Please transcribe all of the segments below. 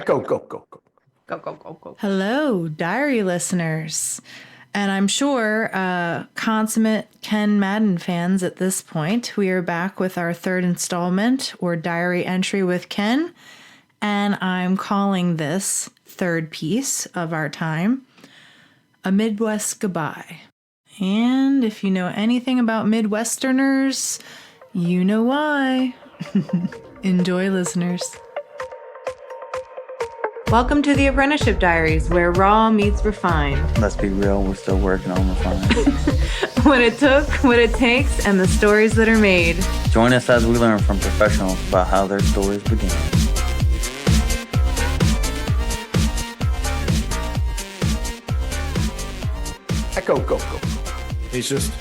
Go, go, go, go. Go, go, go, go. Hello, diary listeners. And I'm sure consummate Ken Madden fans at this point, we are back with our third installment or diary entry with Ken. And I'm calling this third piece of our time A Midwest Goodbye. And if you know anything about Midwesterners, you know why. Enjoy, listeners. Welcome to the Apprenticeship Diaries, where raw meets refined. Let's be real, we're still working on refining. What it took, what it takes, and the stories that are made. Join us as we learn from professionals about how their stories began. Go, go, go. It's just,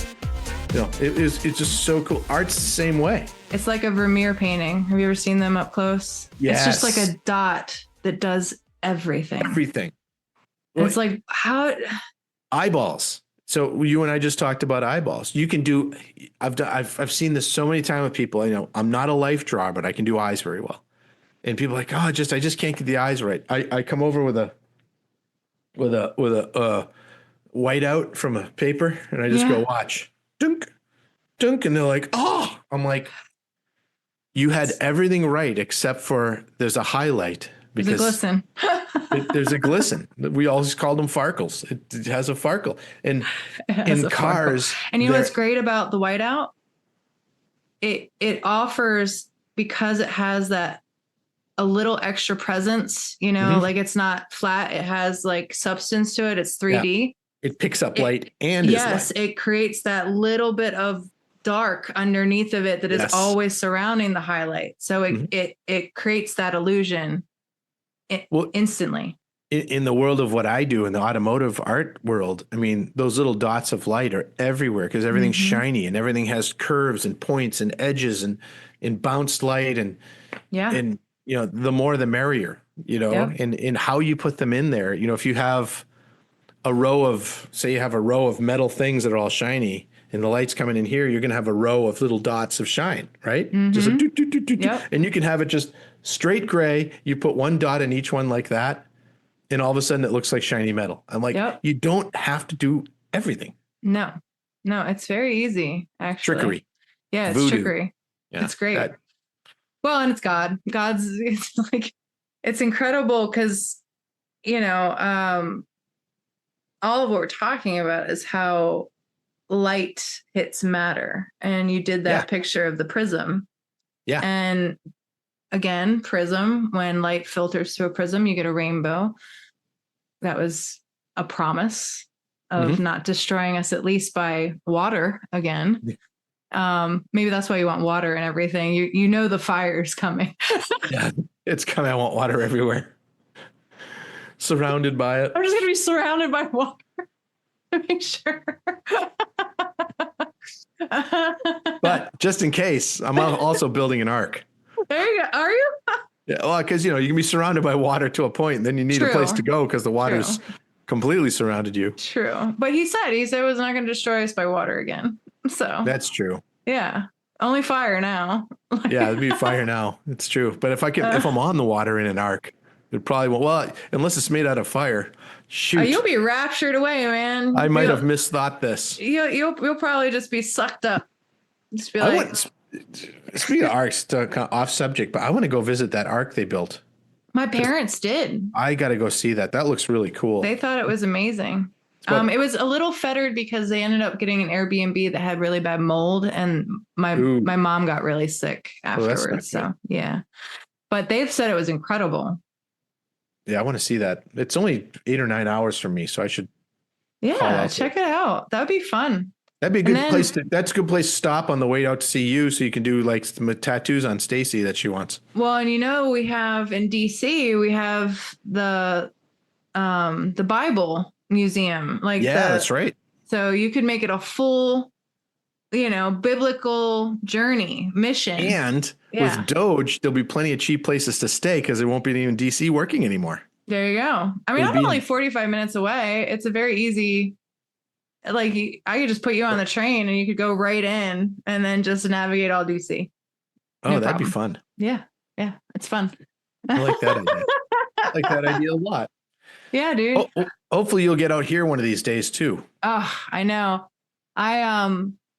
it's just so cool. Art's the same way. It's like a Vermeer painting. Have you ever seen them up close? Yes. It's just like a dot that does everything. Everything. It's like how eyeballs. So you and I just talked about eyeballs. You can do. I've seen this so many times with people. I know I'm not a life drawer, but I can do eyes very well. And people are like, I just can't get the eyes right. I come over with a whiteout from a paper, and I just go watch, dunk, dunk, and they're like, oh, I'm like, you had everything right except for there's a highlight because there's a glisten. We always called them farkles. It has a farkle, and in cars. Farkle. And you know what's great about the whiteout? It offers, because it has that a little extra presence. Like it's not flat. It has like substance to it. It's 3D. Yeah. It picks up light and yes, is light. It creates that little bit of dark underneath of it that is always surrounding the highlight. So it creates that illusion instantly. In the world of what I do in the automotive art world, I mean, those little dots of light are everywhere because everything's shiny and everything has curves and points and edges and bounced light and the more the merrier, and how you put them in there. If you have a row of metal things that are all shiny and the light's coming in here, you're going to have a row of little dots of shine, right? Just a doot, doot, doot, doot, doot. And you can have it just straight gray. You put one dot in each one like that, and all of a sudden it looks like shiny metal. I'm like, you don't have to do everything. No, it's very easy, actually. Trickery. Yeah, it's Voodoo. trickery. Yeah, it's great. Well, and it's God. It's incredible because, all of what we're talking about is how light hits matter. And you did that picture of the prism. Yeah. And again, prism, when light filters through a prism, you get a rainbow. That was a promise of not destroying us, at least by water again. Maybe that's why you want water and everything. You know the fire's coming. Yeah, it's coming. I want water everywhere. Surrounded by it. I'm just going to be surrounded by water to make sure. But just in case, I'm also building an ark. There you go. Are you? Yeah, well, because, you can be surrounded by water to a point, and then you need a place to go because the water's completely surrounded you. True. But he said it was not going to destroy us by water again. So that's true. Yeah. Only fire now. Yeah, it'd be fire now. It's true. But if I'm on the water in an ark, it probably won't. Well, unless it's made out of fire. Shoot. You'll be raptured away, man. I might have misthought this. You'll probably just be sucked up. Just be like. Speaking of arcs, kind of off subject, but I want to go visit that ark they built. My parents did. I got to go see that. That looks really cool. They thought it was amazing. It was a little fettered because they ended up getting an Airbnb that had really bad mold, and my mom got really sick afterwards. So yeah, but they've said it was incredible. Yeah, I want to see that. It's only 8 or 9 hours from me, so I should. Yeah, check it out. That'd be fun. That'd be a good place. That's a good place to stop on the way out to see you, so you can do like some tattoos on Stacy that she wants. Well, and we have in DC, we have the Bible Museum. That's right. So you could make it a full, biblical journey mission. And with Doge, there'll be plenty of cheap places to stay because there won't be any in DC working anymore. There you go. I mean, I'm only 45 minutes away. It's a very easy. I could just put you on the train and you could go right in and then just navigate all DC. Oh, that'd be fun. Yeah. Yeah. It's fun. I like that idea. like that idea a lot. Yeah, dude. Hopefully you'll get out here one of these days too. Oh, I know. I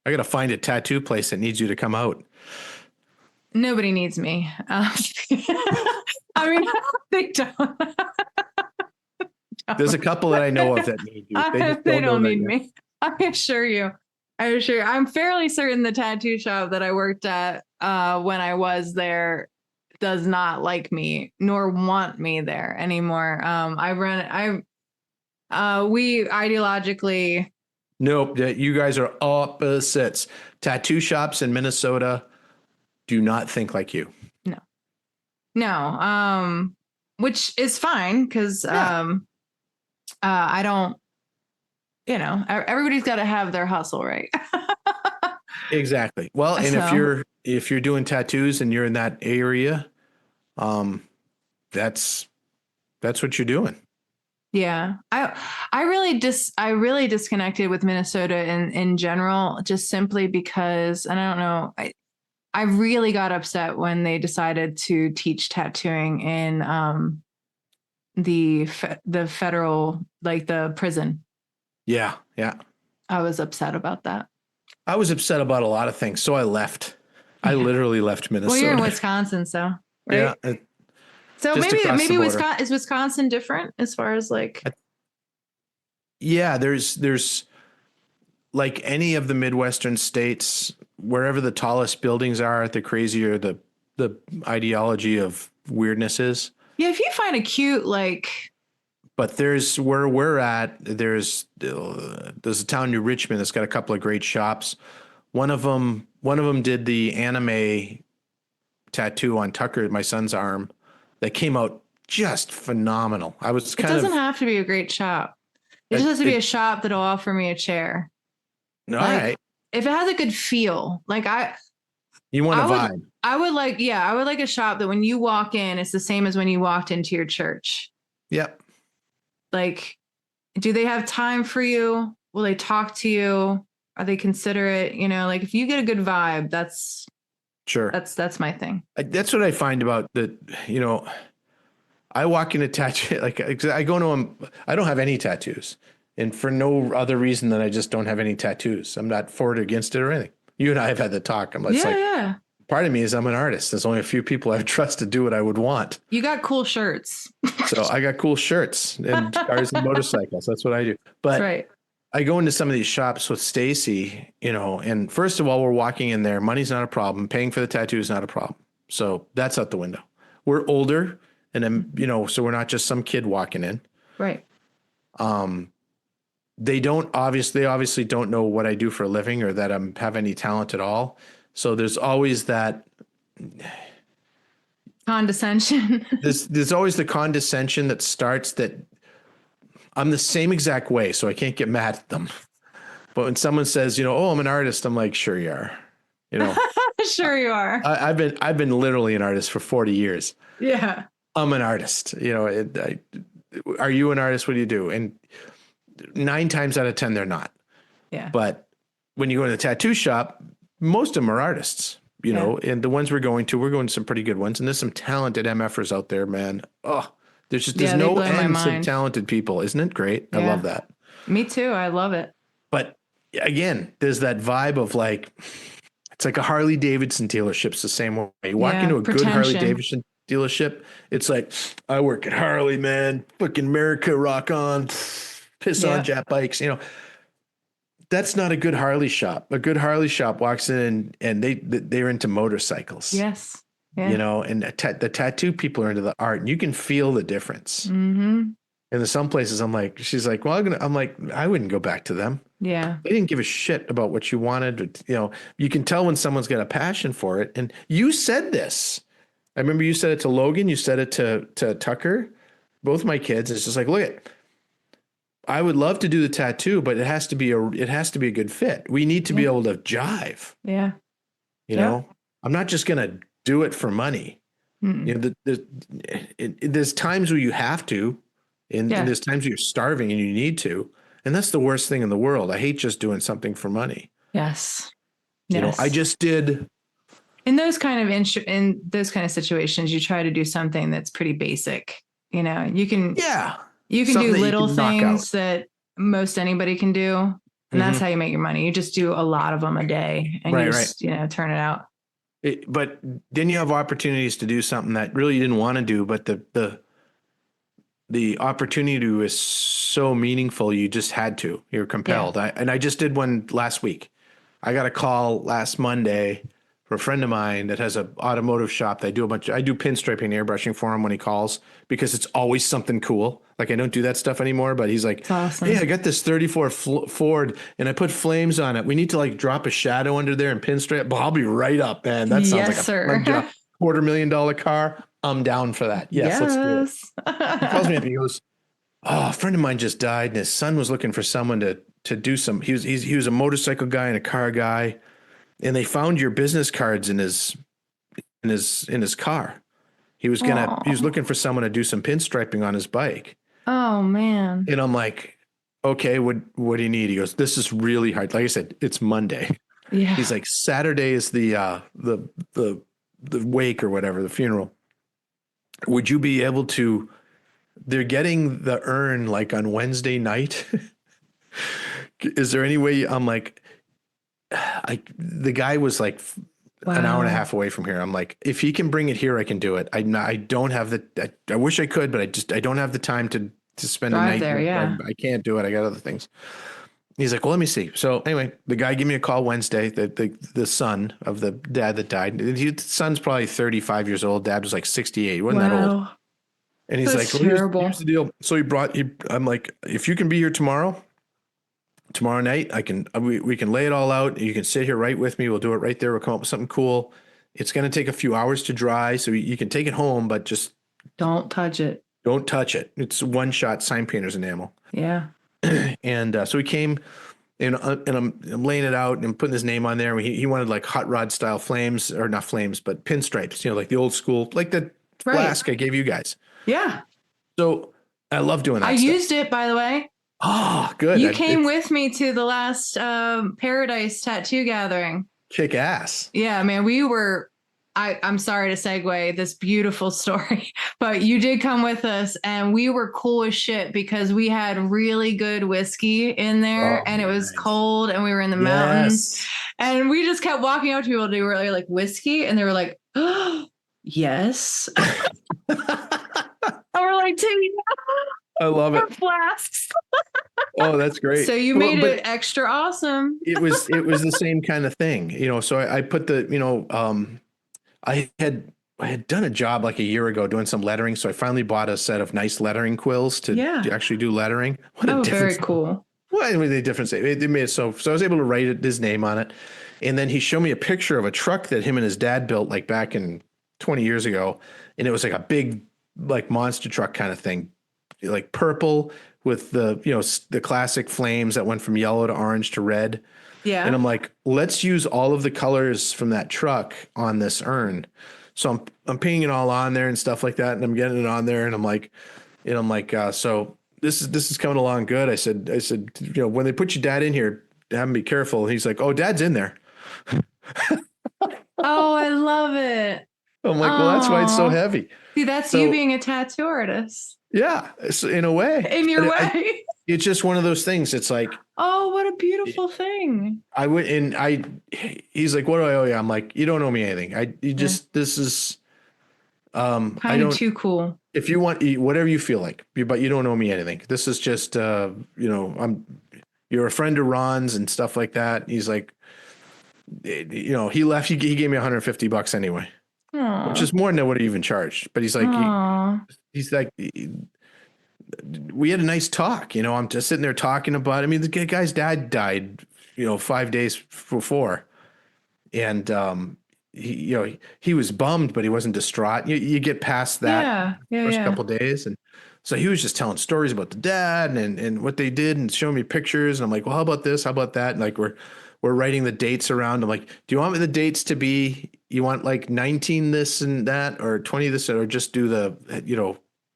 got to find a tattoo place that needs you to come out. Nobody needs me. I mean, they don't. There's a couple that I know of that need you. They don't need me. I assure you. I'm fairly certain the tattoo shop that I worked at when I was there does not like me nor want me there anymore. We ideologically. Nope. You guys are opposites. Tattoo shops in Minnesota do not think like you. No. Which is fine because I don't, everybody's got to have their hustle, right? Exactly. Well, and if you're doing tattoos and you're in that area, that's what you're doing. Yeah. I really disconnected with Minnesota in general, just simply because, and I don't know, I really got upset when they decided to teach tattooing in the federal, like the prison. Yeah. I was upset about that. I was upset about a lot of things, so I left. Yeah. I literally left Minnesota. Well, you're in Wisconsin, so right? Yeah. So maybe Wisconsin is Wisconsin different as far as like. Yeah, there's like any of the Midwestern states, wherever the tallest buildings are, the crazier the ideology of weirdness is. Yeah, if you find a cute like. But there's where we're at. There's a town, New Richmond, that's got a couple of great shops. One of them did the anime tattoo on Tucker, my son's arm, that came out just phenomenal. It doesn't have to be a great shop. It just has to be a shop that'll offer me a chair. All right. If it has a good feel, you want a vibe. I would like a shop that when you walk in, it's the same as when you walked into your church. Yep. Like, do they have time for you? Will they talk to you? Are they considerate? If you get a good vibe, that's sure. That's my thing. That's what I find about the, I walk in a tattoo, I go to them. I don't have any tattoos, and for no other reason than I just don't have any tattoos. I'm not for it or against it or anything. You and I have had the talk. Yeah. Part of me is I'm an artist. There's only a few people I trust to do what I would want. You got cool shirts. So I got cool shirts and cars and motorcycles. That's what I do. But that's right. I go into some of these shops with Stacy, and first of all, we're walking in there. Money's not a problem. Paying for the tattoo is not a problem. So that's out the window. We're older, and then, so we're not just some kid walking in. Right. They obviously don't know what I do for a living or that I have any talent at all. So there's always that condescension. There's always the condescension that starts that I'm the same exact way, so I can't get mad at them. But when someone says, oh, I'm an artist, I'm like, sure you are. Sure you are. I've been literally an artist for 40 years. Yeah. I'm an artist. Are you an artist? What do you do? And 9 times out of 10, they're not. Yeah. But when you go to the tattoo shop, most of them are artists, and the ones we're going to some pretty good ones. And there's some talented MFers out there, man. Oh, there's no end of talented people. Isn't it great? Yeah. I love that. Me too. I love it. But again, there's that vibe of it's like a Harley Davidson dealership's the same way. You walk into a good Harley Davidson dealership, it's like, I work at Harley, man. Fucking America, rock on. Piss on Jet bikes, That's not a good Harley shop. A good Harley shop walks in and they're into motorcycles. Yes. Yeah. And the tattoo people are into the art, and you can feel the difference. Mm-hmm. And there's some places she's like, well, I'm like, I wouldn't go back to them. Yeah. They didn't give a shit about what you wanted. You can tell when someone's got a passion for it. And you said this. I remember you said it to Logan. You said it to Tucker, both my kids. It's just like, look, I would love to do the tattoo, but it has to be a good fit. We need to be able to jive. Yeah. I'm not just going to do it for money. There's times where you have to, and there's times where you're starving and you need to. And that's the worst thing in the world. I hate just doing something for money. Yes. I just did. In those kind of situations, you try to do something that's pretty basic, You know, you can Yeah. do Something that you little can knock out. things that most anybody can do. And that's how you make your money. You just do a lot of them a day and you just, turn it out. But then you have opportunities to do something that really you didn't want to do, but the opportunity is so meaningful. You just had to. You're compelled. Yeah. I just did one last week. I got a call last Monday for a friend of mine that has an automotive shop. That I do pinstriping and airbrushing for him when he calls because it's always something cool. Like I don't do that stuff anymore, but he's like, awesome. "Hey, I got this 34 Ford and I put flames on it. We need to like drop a shadow under there and pinstripe." Well, I'll be right up, man. That sounds like a fun job. $250,000 car. I'm down for that. Yes. Let's do it. He calls me up and he goes, "Oh, a friend of mine just died and his son was looking for someone to do some. He was a motorcycle guy and a car guy. And they found your business cards in his car. He was looking for someone to do some pinstriping on his bike." Oh man. And I'm like, "Okay, what do you need?" He goes, "This is really hard." Like I said, it's Monday. Yeah. He's like, "Saturday is the wake or whatever, the funeral. Would you be able to, they're getting the urn like on Wednesday night. Is there any way?" I'm like, the guy was like an hour and a half away from here. I'm like, if he can bring it here, I can do it. I don't have I wish I could, but I don't have the time to spend a night there. Yeah. I can't do it. I got other things. He's like, "Well, let me see." So anyway, the guy gave me a call Wednesday, the son of the dad that died. The son's probably 35 years old. Dad was like 68. He wasn't that old. And he's like, "Well, here's the deal." So I'm like, "If you can be here tomorrow night, we can lay it all out. You can sit here right with me. We'll do it right there. We'll come up with something cool. It's going to take a few hours to dry, so you can take it home, but just don't touch it. Don't touch it. It's one shot sign painter's enamel." Yeah. And so he came and I'm laying it out and putting his name on there. He wanted like hot rod style flames, or not flames, but pinstripes, like the old school, like the flask I gave you guys. Yeah. So I love doing that. I used it, by the way. Oh, good. You came with me to the last Paradise tattoo gathering. Kick ass. Yeah, man. I'm sorry to segue this beautiful story, but you did come with us and we were cool as shit because we had really good whiskey in there and it was cold and we were in the mountains and we just kept walking up to people. They were like, "Whiskey?" And they were like, "Oh, yes." And we're like, I love it. Flasks. Oh, that's great. So you made it extra awesome. It was the same kind of thing, So I put I had done a job like a year ago doing some lettering. So I finally bought a set of nice lettering quills to actually do lettering. What a difference. Very cool. Well, anyway, the difference, they made it so I was able to write his name on it. And then he showed me a picture of a truck that him and his dad built like back in 20 years ago. And it was like a big, like monster truck kind of thing, like purple with the classic flames that went from yellow to orange to red. Yeah. And I'm like, let's use all of the colors from that truck on this urn. So I'm painting it all on there and stuff like that. And I'm getting it on there and I'm like, so this is coming along good. I said, when they put your dad in here, have him be careful. And he's like, "Oh, Dad's in there." Oh, I love it. I'm like, well, that's why it's so heavy. See, that's you being a tattoo artist. Yeah, in a way. In your way. It's just one of those things. It's like, oh, what a beautiful thing. He's like, "What do I owe you?" I'm like, "You don't owe me anything. This is, kind of too cool. If you want, whatever you feel like, but you don't owe me anything. This is just, you're a friend of Ron's and stuff like that." He's like, he left, he gave me $150 anyway. Aww. Which is more than I would have even charged. But he's like, he's like, we had a nice talk. I'm just sitting there talking about, I mean, the guy's dad died, 5 days before. And, he was bummed, but he wasn't distraught. You get past that first couple of days. And so he was just telling stories about the dad and what they did and showing me pictures. And I'm like, "Well, how about this? How about that?" And like, we're writing the dates around. I'm like, "Do you want the dates to be, you want like 19 this and that, or 20 this, or just do the,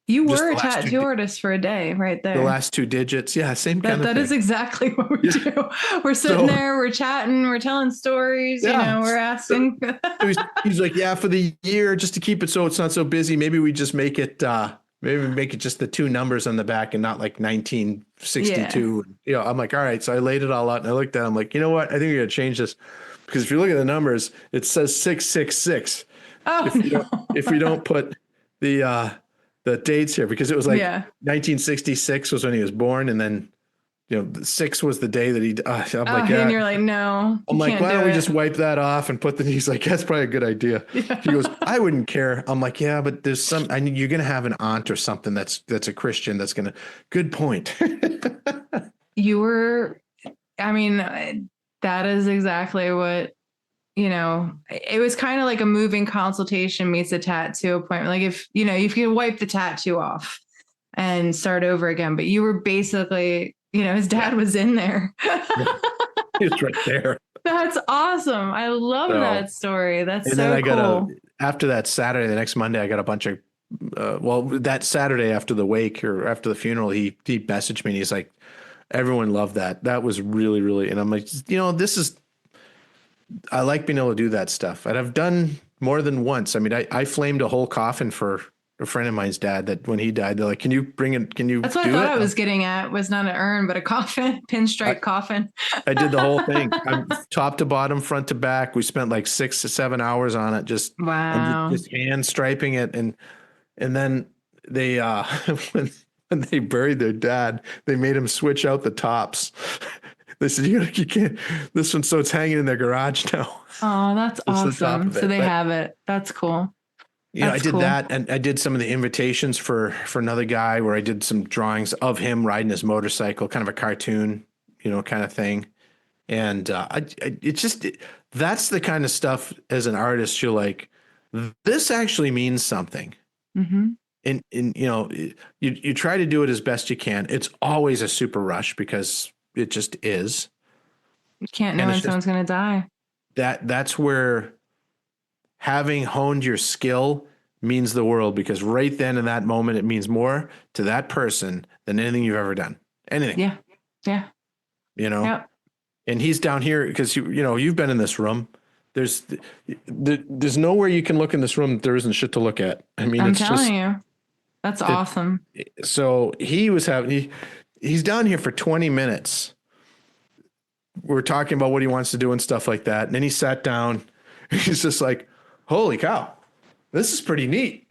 You were a tattoo artist for a day right there. The last two digits. Yeah, same kind of thing. That is exactly what we do. We're sitting there, we're chatting, we're telling stories, we're asking. He's like, "Yeah, for the year, just to keep it so it's not so busy, maybe we just make it maybe make it just the two numbers on the back and not like 1962. You know, I'm like, all right. So I laid it all out and I looked at it. I'm like, you know what? I think we got to change this because if you look at the numbers, it says 666. Oh, If we don't, if we don't put the dates here, because it was like 1966 was when he was born, and then the 6 was the day that he. I'm like, yeah. And you're like, no. I'm like, why don't we just wipe that off and put the? He's like, that's probably a good idea. Yeah. He goes, I wouldn't care. I'm like, yeah, but there's some. I mean, you're gonna have an aunt or something that's a Christian that's gonna. Good point. You were. I mean, that is exactly what. It was kind of like a moving consultation meets a tattoo appointment. Like if you could wipe the tattoo off and start over again, but you were basically, his dad was in there. He was right there. That's awesome. I love that story. That's so cool. Got after that Saturday, the next Monday, I got a bunch of, that Saturday after the wake or after the funeral, he messaged me and he's like, everyone loved that. That was really, really, and I'm like, I like being able to do that stuff. And I've done more than once. I mean, I flamed a whole coffin for a friend of mine's dad that when he died, they're like, can you bring it? Can you? That's what I thought I was getting at, was not an urn, but a coffin, pinstripe coffin. I did the whole thing. Top to bottom, front to back. We spent like 6 to 7 hours on it. Just hand striping it. And then they, when they buried their dad, they made him switch out the tops. They said, you can't, this one, so it's hanging in their garage now. Oh, that's awesome. So they have it. That's cool. I did that. And I did some of the invitations for another guy where I did some drawings of him riding his motorcycle, kind of a cartoon, kind of thing. And that's the kind of stuff as an artist, you're like, this actually means something. Mm-hmm. And you try to do it as best you can. It's always a super rush because it just is. You can't know when someone's going to die. That's where having honed your skill means the world, because right then in that moment, it means more to that person than anything you've ever done. Anything. Yeah. Yeah. Yep. And he's down here because you've been in this room. There's nowhere you can look in this room that there isn't shit to look at. I mean, I'm telling you, that's awesome. So he's down here for 20 minutes. We're talking about what he wants to do and stuff like that. And then he sat down. He's just like, holy cow, this is pretty neat.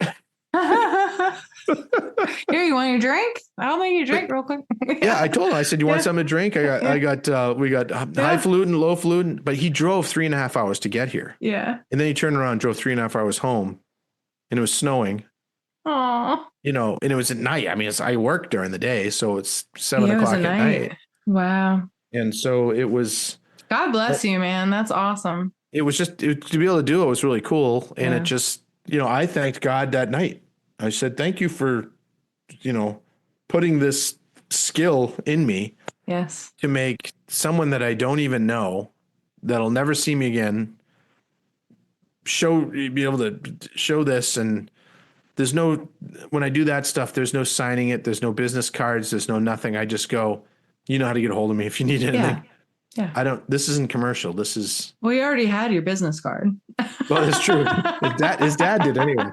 Here, you want your drink? I'll make you a drink real quick. Yeah, I told him. I said, you want something to drink? We got highfalutin, low-falutin. But he drove 3.5 hours to get here. Yeah. And then he turned around and drove 3.5 hours home. And it was snowing. Aww. And it was at night. I mean, I work during the day, so it's 7 o'clock at night. Wow. And so it was. God bless you, man. That's awesome. It was just to be able to do it was really cool. And it just, I thanked God that night. I said, thank you for, putting this skill in me. Yes. To make someone that I don't even know, that'll never see me again, be able to show this. And when I do that stuff, there's no signing it. There's no business cards. There's no nothing. I just go, you know how to get a hold of me if you need anything. Yeah. This isn't commercial. This is. Well, you already had your business card. Well, that's true. His dad did anyway.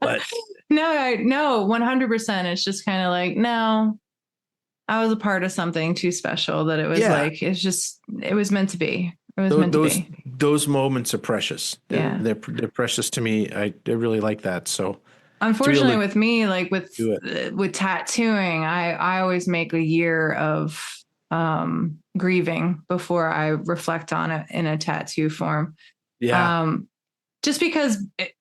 But no, 100%. It's just kind of like, no, I was a part of something too special that it was like, it was meant to be. It was meant to be. Those moments are precious. They're precious to me. I really like that. So unfortunately with me, like with tattooing, I always make a year of grieving before I reflect on it in a tattoo form. Yeah. Just because it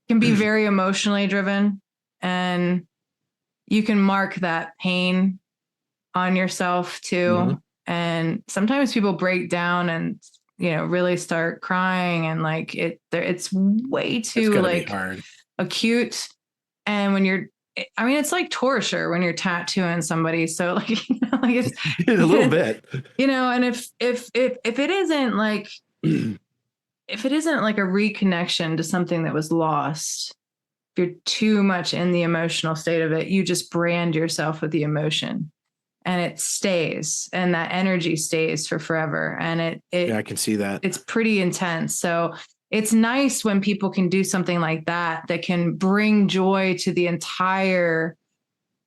can be very emotionally driven, and you can mark that pain on yourself too. Mm-hmm. And sometimes people break down and, really start crying, and like it's way too like acute. And when it's like torture when you're tattooing somebody. So like, it's a little bit, and if it isn't like, if it isn't like a reconnection to something that was lost, if you're too much in the emotional state of it, you just brand yourself with the emotion, and it stays, and that energy stays for forever. And I can see that. It's pretty intense. So it's nice when people can do something like that can bring joy to the entire,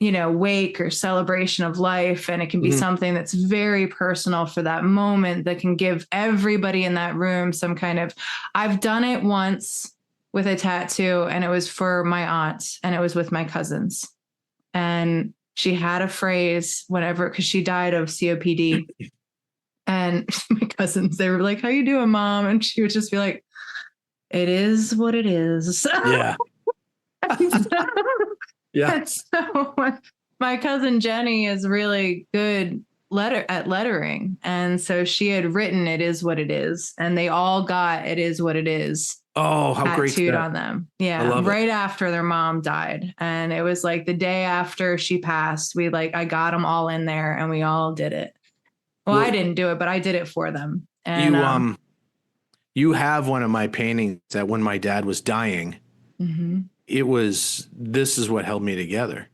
wake or celebration of life. And it can be something that's very personal for that moment that can give everybody in that room some kind of, I've done it once with a tattoo, and it was for my aunt, and it was with my cousins. And she had a phrase, whatever, because she died of COPD. And my cousins, they were like, "How you doing, Mom?" And she would just be like, "It is what it is." Yeah. Yeah. And so my cousin Jenny is really good at lettering. And so she had written "It is what it is." And they all got "It is what it is" Oh, how great tattooed that. on them. I Yeah. love it. Right after their mom died. And it was like the day after she passed, I got them all in there and we all did it. Well, I didn't do it, but I did it for them. And you have one of my paintings that when my dad was dying, this is what held me together.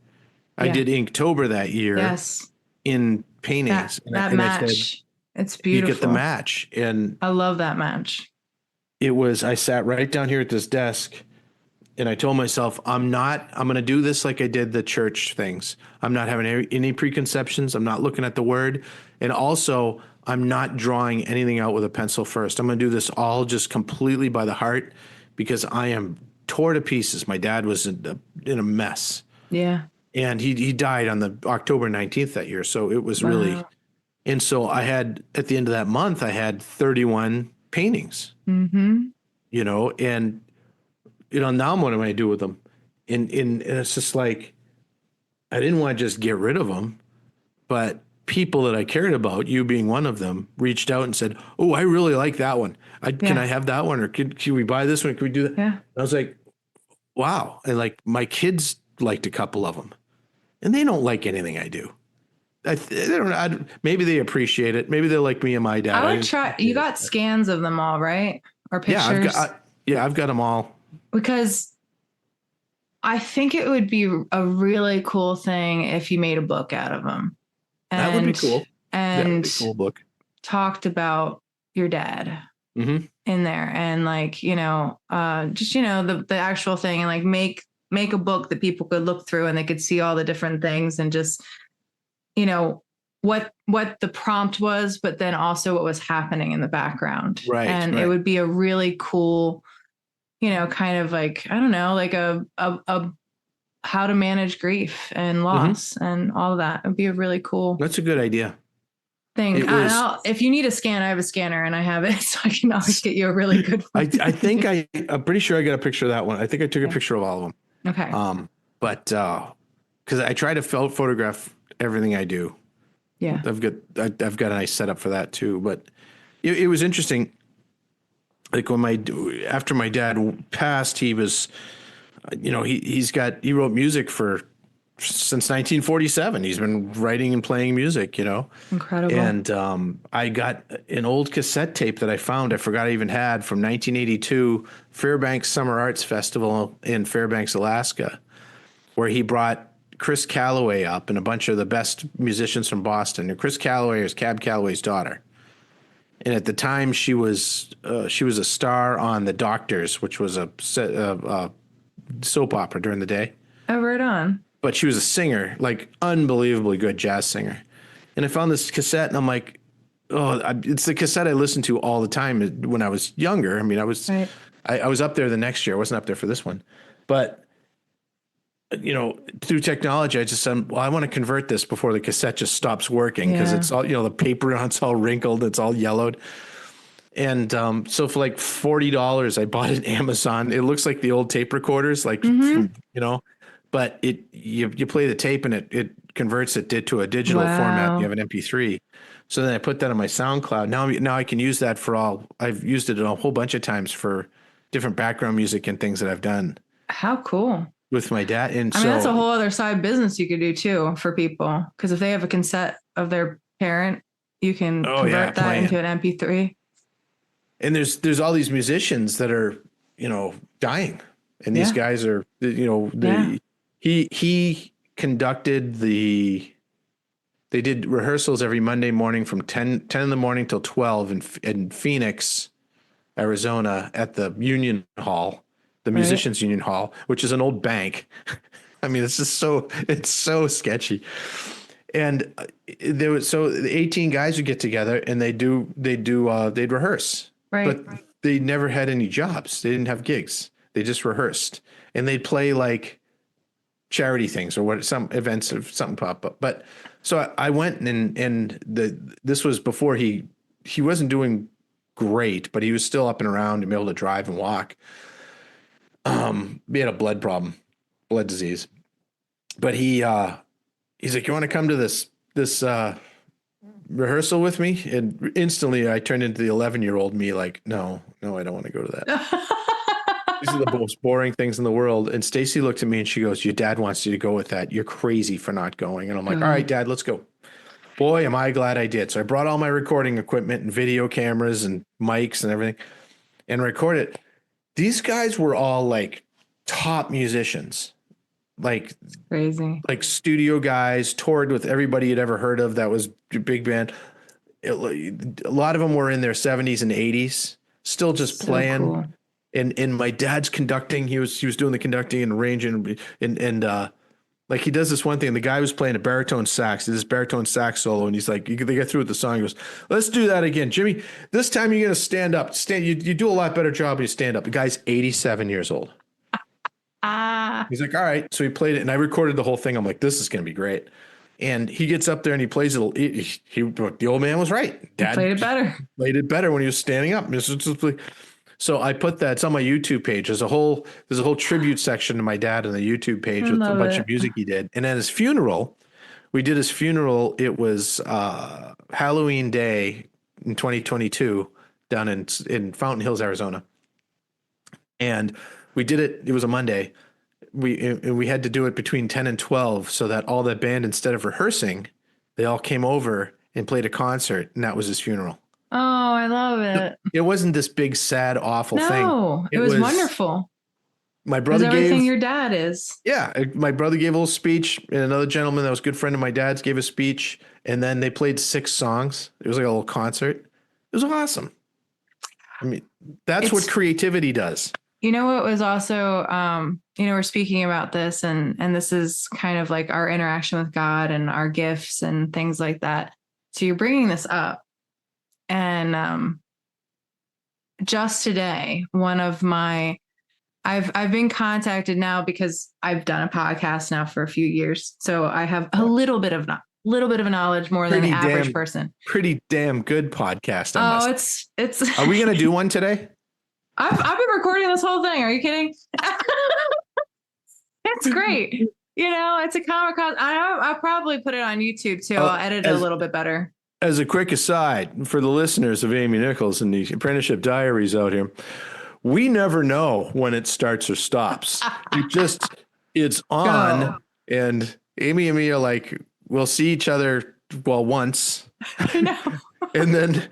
I did Inktober that year. Yes. In paintings. That match. It's beautiful. You get the match. And I love that match. I sat right down here at this desk and I told myself, I'm going to do this like I did the church things. I'm not having any preconceptions. I'm not looking at the word. And also, I'm not drawing anything out with a pencil first. I'm going to do this all just completely by the heart because I am tore to pieces. My dad was in a mess. Yeah. And he died on the October 19th that year. So it was really, and so I had, at the end of that month, I had 31 paintings, and, now what am I do with them? And it's just like, I didn't want to just get rid of them, but people that I cared about, you being one of them, reached out and said, "Oh, I really like that one. Can I have that one? Or can we buy this one? Can we do that?" Yeah. And I was like, wow. And like my kids liked a couple of them. And they don't like anything I do. They don't. Maybe they appreciate it. Maybe they're like me and my dad. I would try. You got scans of them all, right? Or pictures? I've got them all. Because I think it would be a really cool thing if you made a book out of them. That would be cool. And that would be a cool book. Talked about your dad in there, and the actual thing, and like make a book that people could look through and they could see all the different things and just, what the prompt was, but then also what was happening in the background. Right. And it would be a really cool, kind of like, I don't know, like a how to manage grief and loss and all of that. It'd be a really cool. That's a good idea. Thing. If you need a scan, I have a scanner and I have it, so I can always get you a really good one. I think I'm pretty sure I got a picture of that one. I think I took a picture of all of them. Okay. But because I try to photograph everything I do. Yeah. I've got a nice setup for that too. But it was interesting. Like after my dad passed, he was, he wrote music since 1947. He's been writing and playing music, Incredible. And I got an old cassette tape that I found, I forgot I even had, from 1982 Fairbanks Summer Arts Festival in Fairbanks, Alaska, where he brought Chris Calloway up and a bunch of the best musicians from Boston. And Chris Calloway is Cab Calloway's daughter. And at the time, she was a star on The Doctors, which was a soap opera during the day. Oh, right on. But she was a singer, like unbelievably good jazz singer. And I found this cassette and I'm like, it's the cassette I listened to all the time when I was younger. I mean, I was up there the next year. I wasn't up there for this one. But, through technology, I just said, well, I want to convert this before the cassette just stops working because it's all, the paper on it's all wrinkled. It's all yellowed. And so for like $40, I bought it on Amazon. It looks like the old tape recorders, like, but you play the tape and it converts it to a digital format. You have an MP3. So then I put that on my SoundCloud. Now I can use that I've used it a whole bunch of times for different background music and things that I've done. How cool. With my dad. And that's a whole other side business you could do too for people. Because if they have a cassette of their parent, you can convert that into an MP3. And there's all these musicians that are, dying. And these guys are, he conducted they did rehearsals every Monday morning from 10 in the morning till 12 in Phoenix Arizona, at the Union Hall, the Right. Musicians Union Hall, which is an old bank. I mean, it's so sketchy. And the 18 guys would get together and they'd rehearse, Right. but they never had any jobs. They didn't have gigs. They just rehearsed, and they'd play like charity things or some events of something pop up. But so I went this was before he wasn't doing great, but he was still up and around and be able to drive and walk. He had a blood disease, but he's like, you want to come to this rehearsal with me? And instantly I turned into the 11-year-old me, like, no, I don't want to go to that. These are the most boring things in the world. And Stacy looked at me and she goes, your dad wants you to go with that. You're crazy for not going. And I'm like, all right, Dad, let's go. Boy, am I glad I did. So I brought all my recording equipment and video cameras and mics and everything and recorded. These guys were all like top musicians, like Crazy, like studio guys, toured with everybody you'd ever heard of that was a big band. A lot of them were in their 70s and 80s, still just playing. Cool. And my dad's conducting. He was doing the conducting and arranging and like he does this one thing. The guy was playing a baritone sax, did this baritone sax solo, and he's like, they get through with the song. He goes, let's do that again, Jimmy. This time you're gonna stand up. You do a lot better job when you stand up. The guy's 87 years old. He's like, all right. So he played it, and I recorded the whole thing. I'm like, this is gonna be great. And he gets up there and he plays it. The old man was right. Dad played it better when he was standing up. So I put that. It's on my YouTube page. There's a whole tribute section to my dad on the YouTube page with a bunch of music he did. And at his funeral, we did his funeral. It was Halloween Day in 2022 down in Fountain Hills, Arizona. And we did it. It was a Monday. We had to do it between 10 and 12 so that all that band, instead of rehearsing, they all came over and played a concert. And that was his funeral. Oh, I love it. It wasn't this big, sad, awful thing. No, it was wonderful. My brother gave everything your dad is. Yeah. My brother gave a little speech, and another gentleman that was a good friend of my dad's gave a speech, and then they played 6 songs. It was like a little concert. It was awesome. I mean, that's what creativity does. You know what was also, we're speaking about this and this is kind of like our interaction with God and our gifts and things like that. So you're bringing this up. And just today, I've been contacted now because I've done a podcast now for a few years. So I have a little bit of knowledge more than the average person. Pretty damn good podcast. It's. Are we going to do one today? I've been recording this whole thing. Are you kidding? It's great. It's a comic con. I'll probably put it on YouTube too. I'll edit it a little bit better. As a quick aside for the listeners of Amy Nichols and the Apprenticeship Diaries out here, we never know when it starts or stops. It's on. Go. And Amy and me are like, we'll see each other once. I know. and then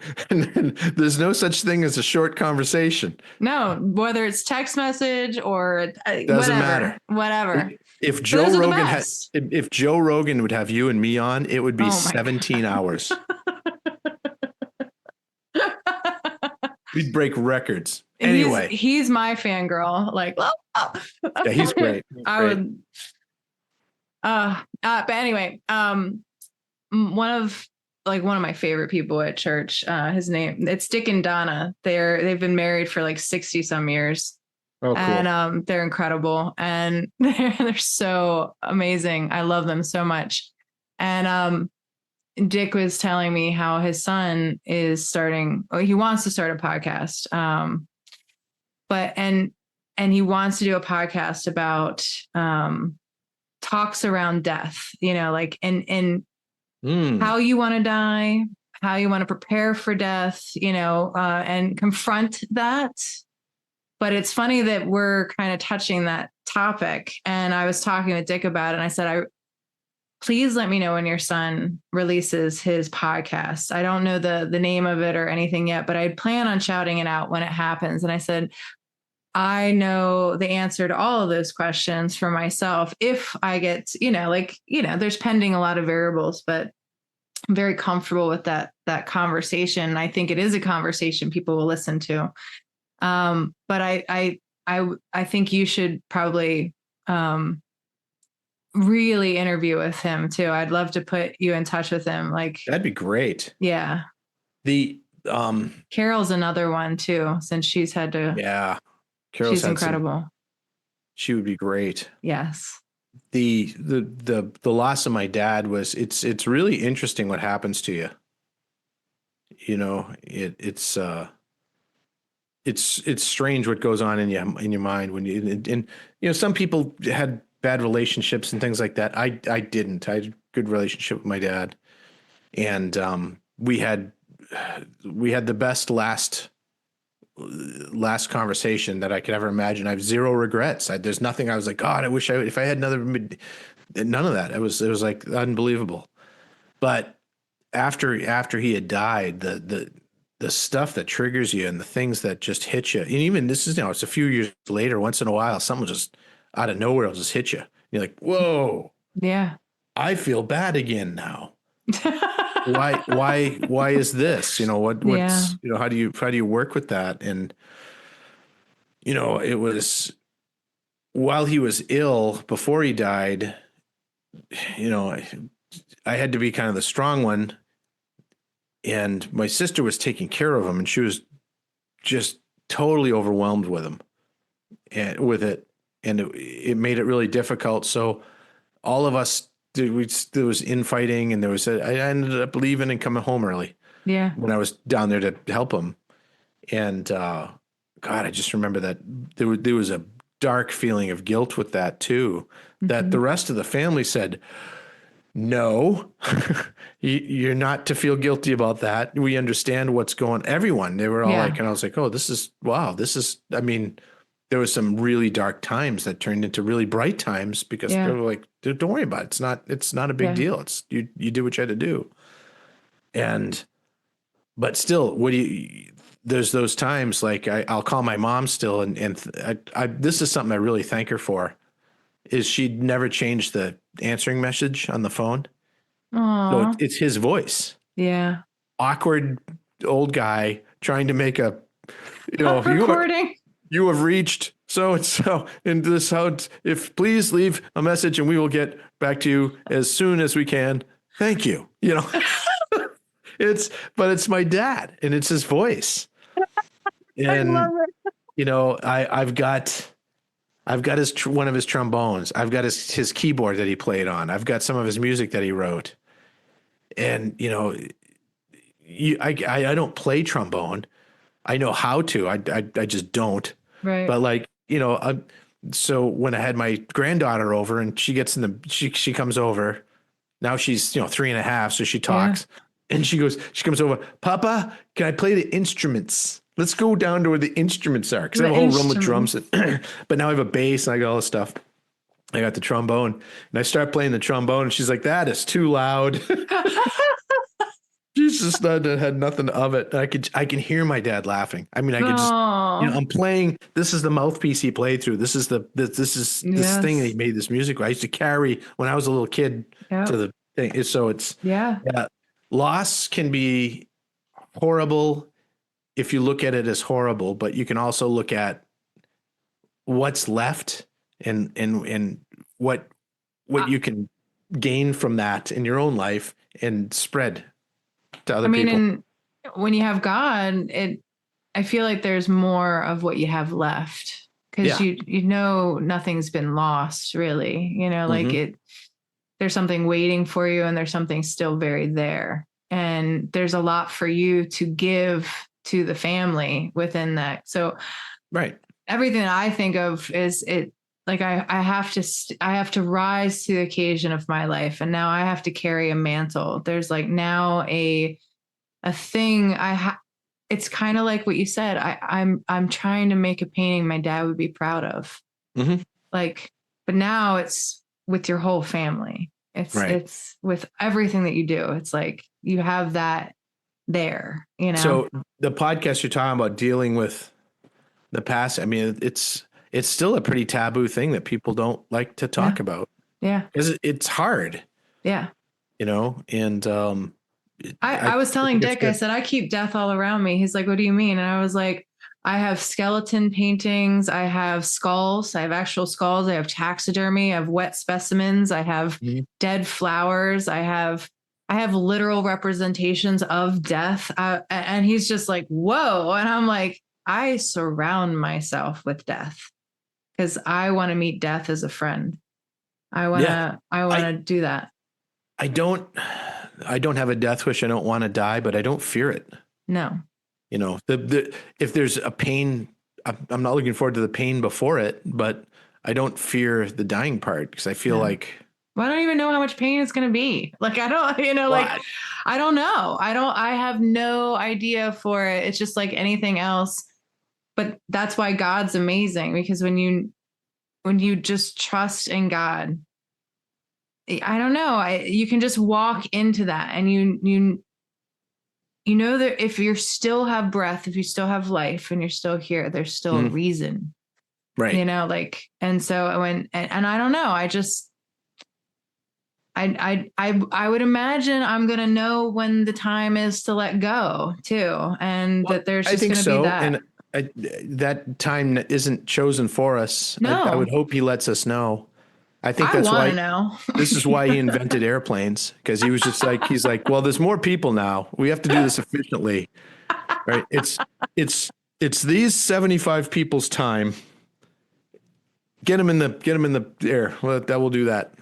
there's no such thing as a short conversation. No, whether it's text message or doesn't matter. Whatever. If Joe Rogan would have you and me on, it would be 17 hours. We'd break records. Anyway, he's my fangirl. Like, yeah, he's great. Would. But anyway, one of my favorite people at church. His name, it's Dick and Donna. They've been married for like 60 some years. Oh, cool. And they're incredible and they're so amazing. I love them so much. And Dick was telling me how his son is he wants to start a podcast. And he wants to do a podcast about talks around death, and how you want to die, how you want to prepare for death, and confront that. But it's funny that we're kind of touching that topic. And I was talking with Dick about it. And I said, please let me know when your son releases his podcast. I don't know the name of it or anything yet, but I plan on shouting it out when it happens. And I said, I know the answer to all of those questions for myself. If I get, there's pending a lot of variables, but I'm very comfortable with that conversation. I think it is a conversation people will listen to. But I think you should probably really interview with him too. I'd love to put you in touch with him. Like, That'd be great. yeah. The Carol's another one too, since she's had to. yeah, Carol's She's incredible. She would be great. Yes. The loss of my dad was it's really interesting what happens to you. You know, it's strange what goes on in your mind when and some people had bad relationships and things like that. I didn't. I had a good relationship with my dad, and we had the best last conversation that I could ever imagine. I have zero regrets. There's nothing I was like, God, I wish if I had another. None of that. It was like unbelievable. But after he had died, the stuff that triggers you and the things that just hit you, and even this is it's a few years later, once in a while, something just out of nowhere will just hit you. You're like, whoa, yeah, I feel bad again now. Why is this? What's how do you work with that? And it was while he was ill before he died, I had to be kind of the strong one. And my sister was taking care of him, and she was just totally overwhelmed with him and with it. And it made it really difficult. So all of us, there was infighting, and I ended up leaving and coming home early. Yeah. When I was down there to help him. And God, I just remember that there was a dark feeling of guilt with that too, that the rest of the family said, no, you're not to feel guilty about that. We understand what's going on. Everyone, they were all like, and I was like, oh, I mean, there was some really dark times that turned into really bright times because they were like, don't worry about it. It's not a big deal. It's you did what you had to do. But still, there's those times like I'll call my mom still. And this is something I really thank her for. Is she'd never changed the answering message on the phone. Aww. So it's his voice. Yeah. Awkward old guy trying to make a, recording. You have reached so in this house. If please leave a message and we will get back to you as soon as we can. Thank you. It's my dad and it's his voice. And I love it. I've got one of his trombones. I've got his keyboard that he played on. I've got some of his music that he wrote. And I don't play trombone. I know how to. I just don't. Right. But so when I had my granddaughter over and she gets she comes over. Now she's 3.5, so she talks. Yeah. And she comes over, Papa, can I play the instruments? Let's go down to where the instruments are. Because I have a whole room with drums. But now I have a bass and I got all this stuff. I got the trombone. And I start playing the trombone and she's like, that is too loud. She's just had nothing of it. And I can hear my dad laughing. I mean, I could just, I'm playing. This is the mouthpiece he played through. This is this thing that he made this music with. I used to carry when I was a little kid to the thing. So it's, loss can be horrible if you look at it as horrible, but you can also look at what's left and what you can gain from that in your own life and spread to other people. And when you have God, I feel like there's more of what you have left because nothing's been lost really, like there's something waiting for you and there's something still very there. And there's a lot for you to give to the family within that. So everything that I think of is like I have to rise to the occasion of my life. And now I have to carry a mantle. There's like now a thing it's kind of like what you said. I'm trying to make a painting my dad would be proud of. Mm-hmm. But now it's with your whole family. It's with everything that you do. It's like you have that there, So the podcast you're talking about dealing with the past, I mean, it's still a pretty taboo thing that people don't like to talk about. Yeah. Because it's hard. Yeah. And I was telling Dick, I said, I keep death all around me. He's like, what do you mean? And I was like, I have skeleton paintings. I have skulls. I have actual skulls. I have taxidermy. I have wet specimens. I have dead flowers. I have literal representations of death. And he's just like, whoa. And I'm like, I surround myself with death because I want to meet death as a friend. I want to do that. I don't have a death wish. I don't want to die, but I don't fear it. No. You know, if there's a pain, I'm not looking forward to the pain before it, but I don't fear the dying part because I feel like, well, I don't even know how much pain it's going to be. Like, I don't, I don't know. I have no idea for it. It's just like anything else. But that's why God's amazing, because when you just trust in God, I don't know, you can just walk into that, and you know that if you still have breath, if you still have life and you're still here, there's still a reason. Right. You know, like, and so and I don't know, I would imagine I'm going to know when the time is to let go too. And that there's just going to be that. And that time isn't chosen for us. No. I would hope he lets us know. I think that's why. Know. This is why he invented airplanes, because he was just like, he's like, well, there's more people now. We have to do this efficiently. Right. It's these 75 people's time. Get them in the air. Well, that will do that.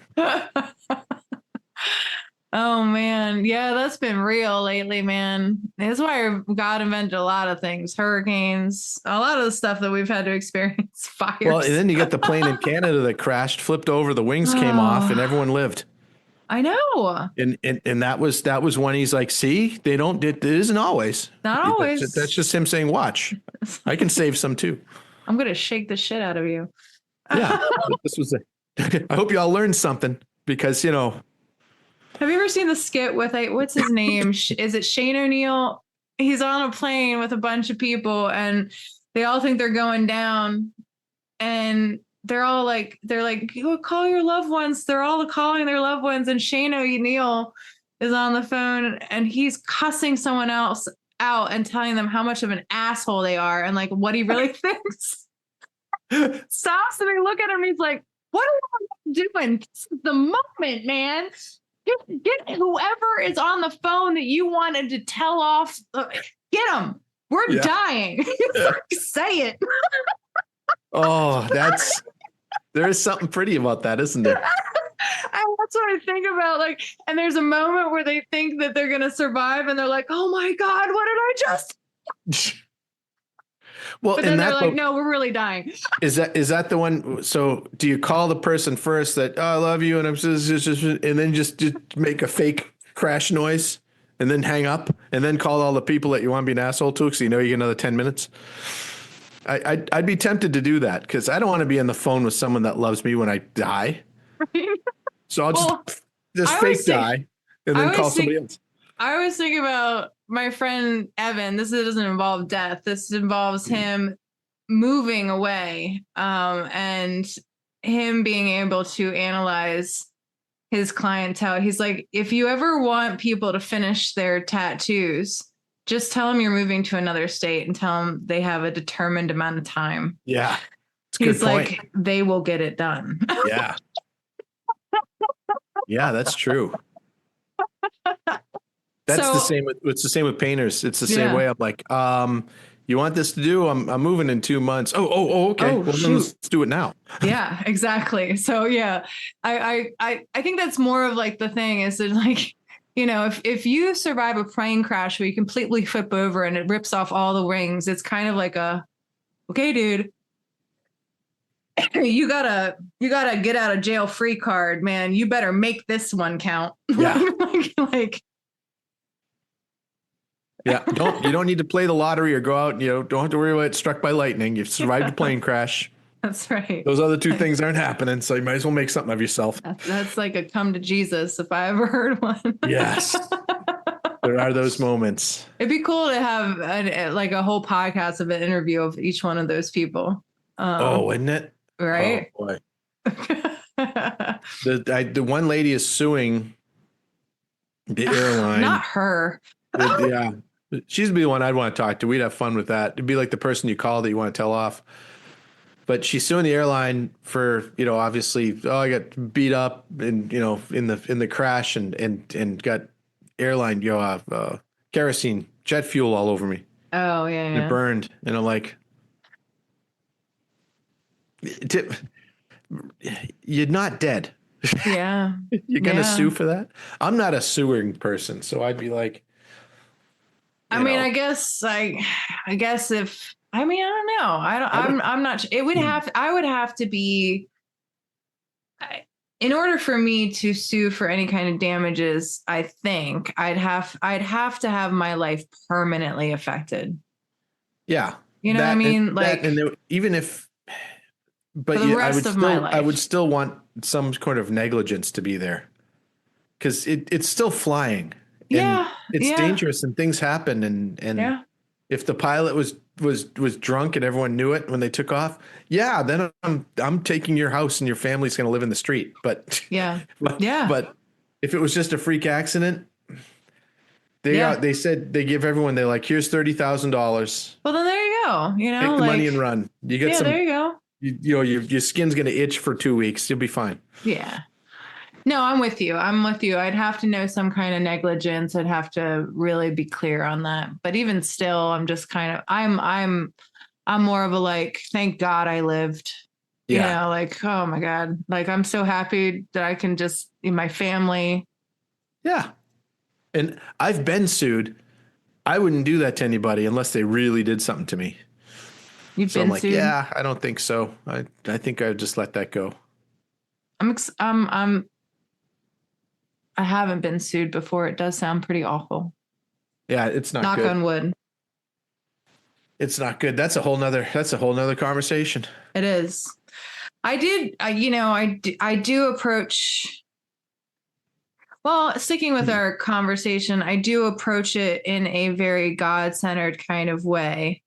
Oh man. Yeah, that's been real lately, man. That's why God invented a lot of things. Hurricanes, a lot of the stuff that we've had to experience. Fires. Well, and then you get the plane in Canada that crashed, flipped over, the wings came off, and everyone lived. I know. And that was when he's like, see, it isn't always. Not always. That's just him saying, watch. I can save some too. I'm gonna shake the shit out of you. Yeah. This was I hope y'all learned something, because, you know. Have you ever seen the skit with what's his name? Is it Shane O'Neill? He's on a plane with a bunch of people and they all think they're going down, and they're like, "You call your loved ones." They're all calling their loved ones, and Shane O'Neill is on the phone and he's cussing someone else out and telling them how much of an asshole they are and like what he really thinks. Stops and they look at him and he's like, "What are you doing? This is the moment, man. Get whoever is on the phone that you wanted to tell off. Get them. We're dying." Say it. Oh, there is something pretty about that, isn't there? That's what I think about. Like, and there's a moment where they think that they're going to survive and they're like, "Oh my God, what did I just..." Well, but then they're like, "No, we're really dying." Is that the one? So do you call the person first that, "Oh, I love you," and I'm just and then just make a fake crash noise and then hang up and then call all the people that you want to be an asshole to, because you know you get another 10 minutes? I'd be tempted to do that, because I don't want to be on the phone with someone that loves me when I die. Right? So I'll just fake die and then call somebody else. I always think about my friend Evan. This doesn't involve death. This involves him moving away, and him being able to analyze his clientele. He's like, if you ever want people to finish their tattoos, just tell them you're moving to another state and tell them they have a determined amount of time. Yeah. He's like, they will get it done. Yeah. Yeah, that's true. It's the same with painters. It's the same way. I'm like, you want this to do? I'm moving in 2 months. Oh, okay. Well, then let's do it now. Yeah, exactly. So yeah, I think that's more of like the thing is that, like, you know, if you survive a plane crash where you completely flip over and it rips off all the wings, it's kind of like okay, dude, you gotta get out of jail free card, man. You better make this one count. Yeah. like Yeah, you don't need to play the lottery or go out and, don't have to worry about it struck by lightning. You've survived a plane crash. That's right. Those other two things aren't happening, so you might as well make something of yourself. That's like a come to Jesus if I ever heard one. Yes. There are those moments. It'd be cool to have a whole podcast of an interview of each one of those people. Isn't it? Right? Oh, boy. The one lady is suing the airline. Not her. Yeah. She'd be the one I'd want to talk to. We'd have fun with that. It'd be like the person you call that you want to tell off. But she's suing the airline for, obviously, I got beat up and, in the crash and got airline, kerosene, jet fuel all over me. Oh, yeah, And it yeah. burned. And I'm like, you're not dead. Yeah. You're going to Yeah. sue for that? I'm not a suing person. So I'd be like, I mean, I guess if, I mean, I don't know. I'm not, it would have, I would have to be, in order for me to sue for any kind of damages, I think I'd have to have my life permanently affected. yeah. You know what I mean? Even if, but for the rest of my life. I would still want some kind of negligence to be there because it's still flying. And it's dangerous and things happen. And if the pilot was drunk and everyone knew it when they took off, then I'm taking your house and your family's going to live in the street. But but if it was just a freak accident, they said they give everyone, they're like, here's $30,000. Well, then there you go. Take the money and run. You get there you go. Your skin's going to itch for 2 weeks. You'll be fine. Yeah. No, I'm with you. I'd have to know some kind of negligence. I'd have to really be clear on that. But even still, I'm just kind of, I'm more of a like, thank God I lived. Yeah. Like, oh my God. Like, I'm so happy that I can just, in my family. Yeah. And I've been sued. I wouldn't do that to anybody unless they really did something to me. You've been I'm sued? Yeah, I don't think so. I think I would just let that go. I haven't been sued before. It does sound pretty awful. Yeah, it's not Knock good. on wood. It's not good. That's a whole nother conversation. It is. I do approach, well, sticking with our conversation, I do approach it in a very God-centered kind of way.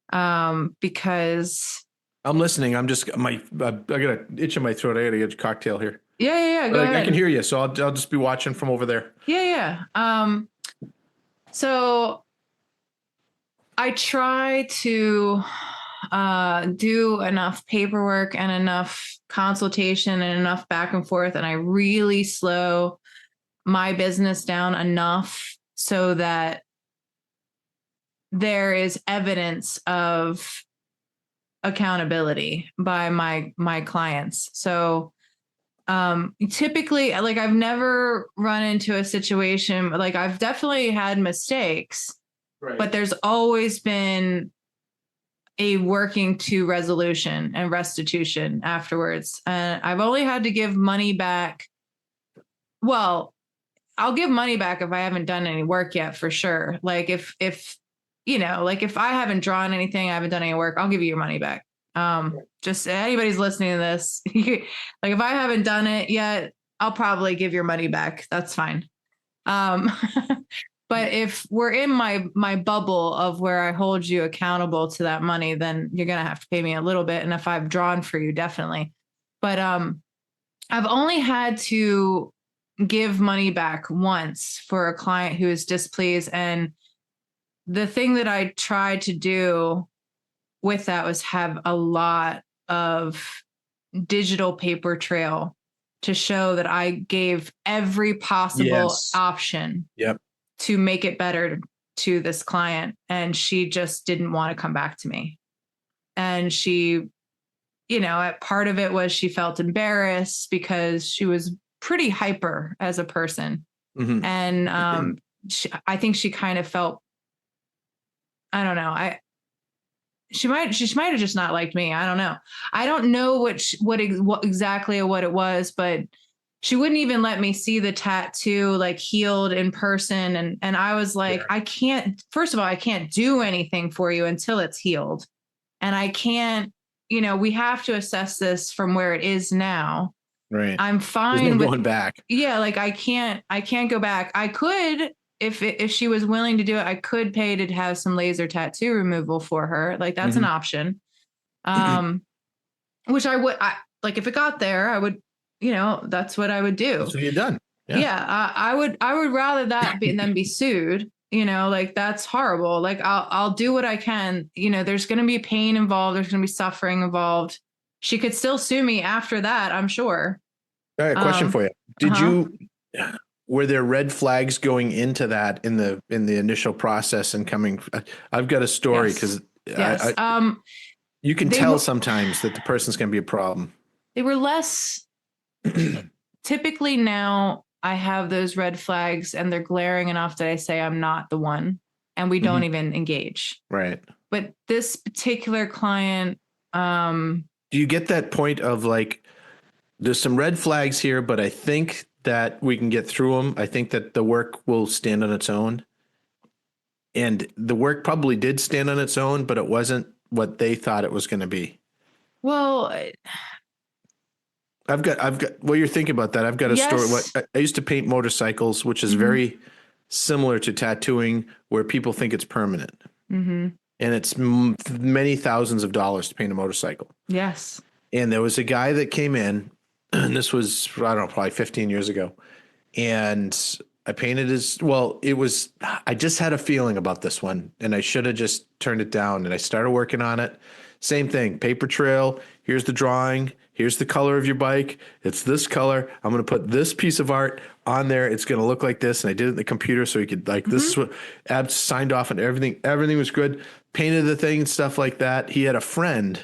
Because I'm listening. I got an itch in my throat. I got to get a cocktail here. Yeah. Go ahead. I can hear you, so I'll just be watching from over there. Yeah. So I try to do enough paperwork and enough consultation and enough back and forth, and I really slow my business down enough so that there is evidence of accountability by my clients. So typically, like, I've never run into a situation, like, I've definitely had mistakes, right, but there's always been a working to resolution and restitution afterwards. And I've only had to give money back. Well, I'll give money back if I haven't done any work yet, for sure. Like, if I haven't drawn anything, I haven't done any work, I'll give you your money back. Just anybody's listening to this, like, if I haven't done it yet, I'll probably give your money back. That's fine. But if we're in my bubble of where I hold you accountable to that money, then you're going to have to pay me a little bit. And if I've drawn for you, definitely. But I've only had to give money back once for a client who is displeased. And the thing that I tried to do with that was have a lot of digital paper trail to show that I gave every possible option to make it better to this client. And she just didn't want to come back to me. And she, part of it was she felt embarrassed because she was pretty hyper as a person. Mm-hmm. And I think she kind of felt, I don't know, she might have just not liked me. I don't know. I don't know what exactly what it was, but she wouldn't even let me see the tattoo like healed in person. And I was like, I can't, first of all, I can't do anything for you until it's healed. And I can't, we have to assess this from where it is now. Right. I'm fine There's no with going back. Yeah. Like, I can't go back. I could, if she was willing to do it, I could pay to have some laser tattoo removal for her. Like, that's an option. Which like, if it got there, I would, that's what I would do. That's what you've done. Yeah. I would rather that than be sued. like that's horrible. Like I'll do what I can. There's going to be pain involved. There's going to be suffering involved. She could still sue me after that, I'm sure. All right, question for you. Were there red flags going into that in the initial process and coming? I've got a story because yes. you can tell sometimes that the person's going to be a problem. They were less typically. Now I have those red flags and they're glaring enough that I say I'm not the one and we don't even engage. Right. But this particular client, do you get that point of like, there's some red flags here, but I think that we can get through them. I think that the work will stand on its own. And the work probably did stand on its own, but it wasn't what they thought it was going to be. Well, I've got, well, you're thinking about that. I've got a story. I used to paint motorcycles, which is very similar to tattooing, where people think it's permanent. And it's many thousands of dollars to paint a motorcycle. Yes. And there was a guy that came in, and this was, I don't know, probably 15 years ago. And I painted I just had a feeling about this one, and I should have just turned it down. And I started working on it. Same thing, paper trail. Here's the drawing. Here's the color of your bike. It's this color. I'm going to put this piece of art on there. It's going to look like this. And I did it in the computer so he could this is what Abs signed off on everything. Everything was good. Painted the thing and stuff like that. He had a friend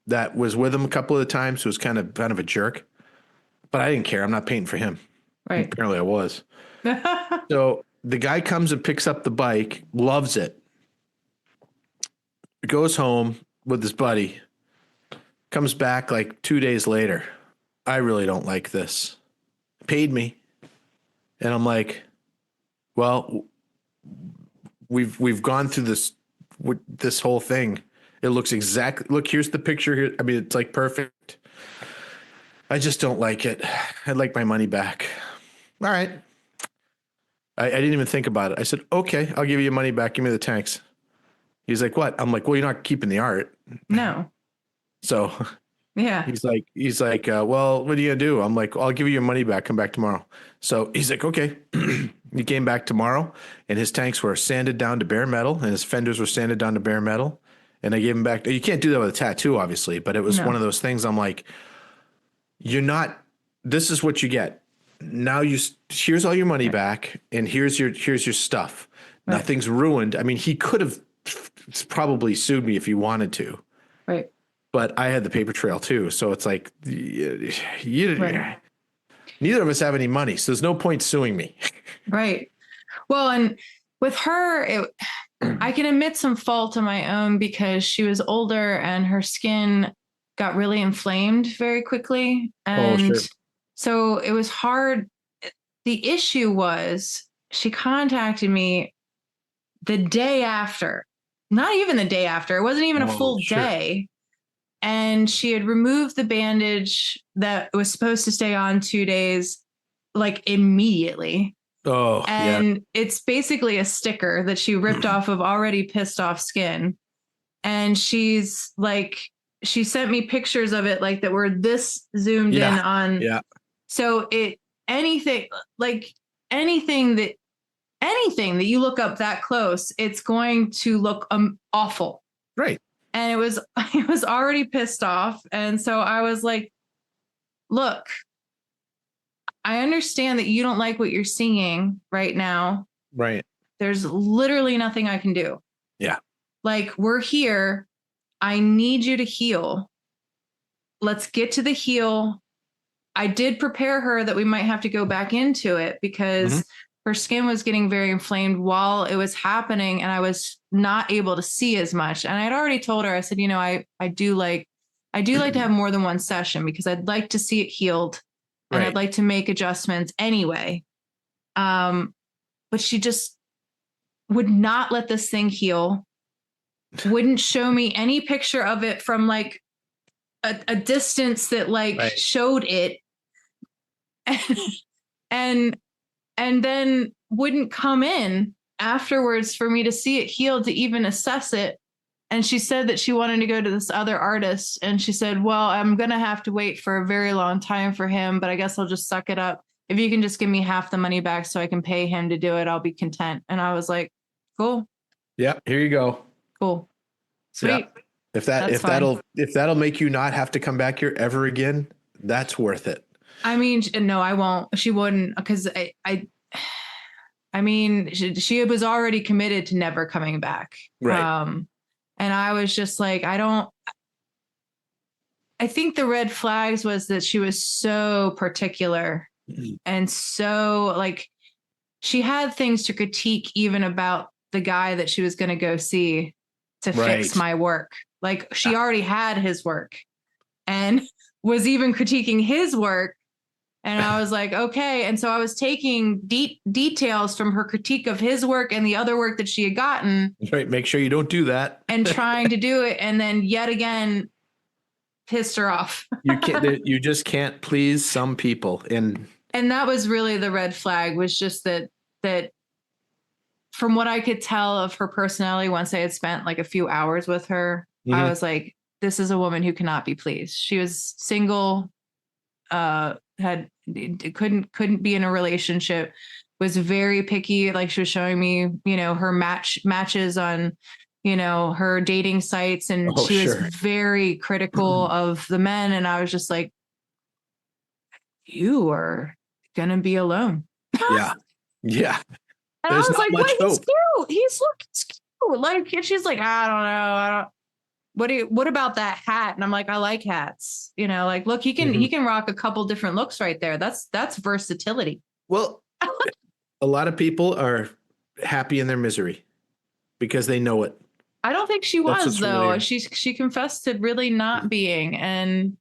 that was with him a couple of times who was kind of a jerk, but I didn't care. I'm not painting for him. Right. Apparently I was. So the guy comes and picks up the bike, loves it, goes home with his buddy, comes back like 2 days later. I really don't like this. Paid me. And I'm like, well, we've gone through this whole thing. It looks exactly, look, here's the picture here. I mean, it's like perfect. I just don't like it. I'd like my money back. All right. I didn't even think about it. I said, okay, I'll give you your money back. Give me the tanks. He's like, what? I'm like, well, you're not keeping the art. No. So yeah. He's like, well, what are you gonna do? I'm like, I'll give you your money back. Come back tomorrow. So he's like, okay. He came back tomorrow, and his tanks were sanded down to bare metal, and his fenders were sanded down to bare metal. And I gave him back. You can't do that with a tattoo, obviously, but it was one of those things. I'm like, you're not. This is what you get. Now here's all your money back, and here's your stuff. Right. Nothing's ruined. I mean, he could have probably sued me if he wanted to. Right. But I had the paper trail too. So it's like, neither of us have any money. So there's no point suing me. Right. Well, and with her, I can admit some fault of my own because she was older and her skin got really inflamed very quickly. And so it was hard. The issue was she contacted me the day after, not even the day after. It wasn't even a full day. And she had removed the bandage that was supposed to stay on 2 days, like immediately. Oh, and it's basically a sticker that she ripped off of already pissed off skin. And she's like, she sent me pictures of it like that were this zoomed in on. Yeah. So anything that you look up that close, it's going to look awful. Right. And it was already pissed off. And so I was like, look, I understand that you don't like what you're seeing right now. Right. There's literally nothing I can do. Yeah. Like, we're here. I need you to heal. Let's get to the heal. I did prepare her that we might have to go back into it because her skin was getting very inflamed while it was happening, and I was not able to see as much. And I had already told her, I said, I do like to have more than one session because I'd like to see it healed, and I'd like to make adjustments anyway. But she just would not let this thing heal. Wouldn't show me any picture of it from like a distance that showed it. And then wouldn't come in afterwards for me to see it healed to even assess it. And she said that she wanted to go to this other artist. And she said, well, I'm going to have to wait for a very long time for him, but I guess I'll just suck it up if you can just give me half the money back so I can pay him to do it, I'll be content. And I was like, cool, Yeah, here you go. cool, sweet. Yeah. If that'll make you not have to come back here ever again, that's worth it. I mean, no, I won't. She wouldn't, because I mean, she was already committed to never coming back. Right. And I was just like, I think the red flags was that she was so particular and so like she had things to critique even about the guy that she was going to go see to fix my work. Like she already had his work and was even critiquing his work. And I was like, okay. And so I was taking details from her critique of his work and the other work that she had gotten. Right. Make sure you don't do that. And trying to do it. And then yet again, pissed her off. You just can't please some people. And that was really the red flag, was just that from what I could tell of her personality, once I had spent like a few hours with her, I was like, this is a woman who cannot be pleased. She was single, couldn't be in a relationship, was very picky. Like she was showing me, her matches on, her dating sites. And she was very critical of the men. And I was just like, you are going to be alone. Yeah. Yeah. And There's I was like, much what? hope. He's cute. He's looking cute. Like, and she's like, I don't know. What about that hat? And I'm like, I like hats. Like, look, he can rock a couple different looks right there. That's versatility. Well, a lot of people are happy in their misery because they know it. I don't think she was, though. She confessed to really not being, and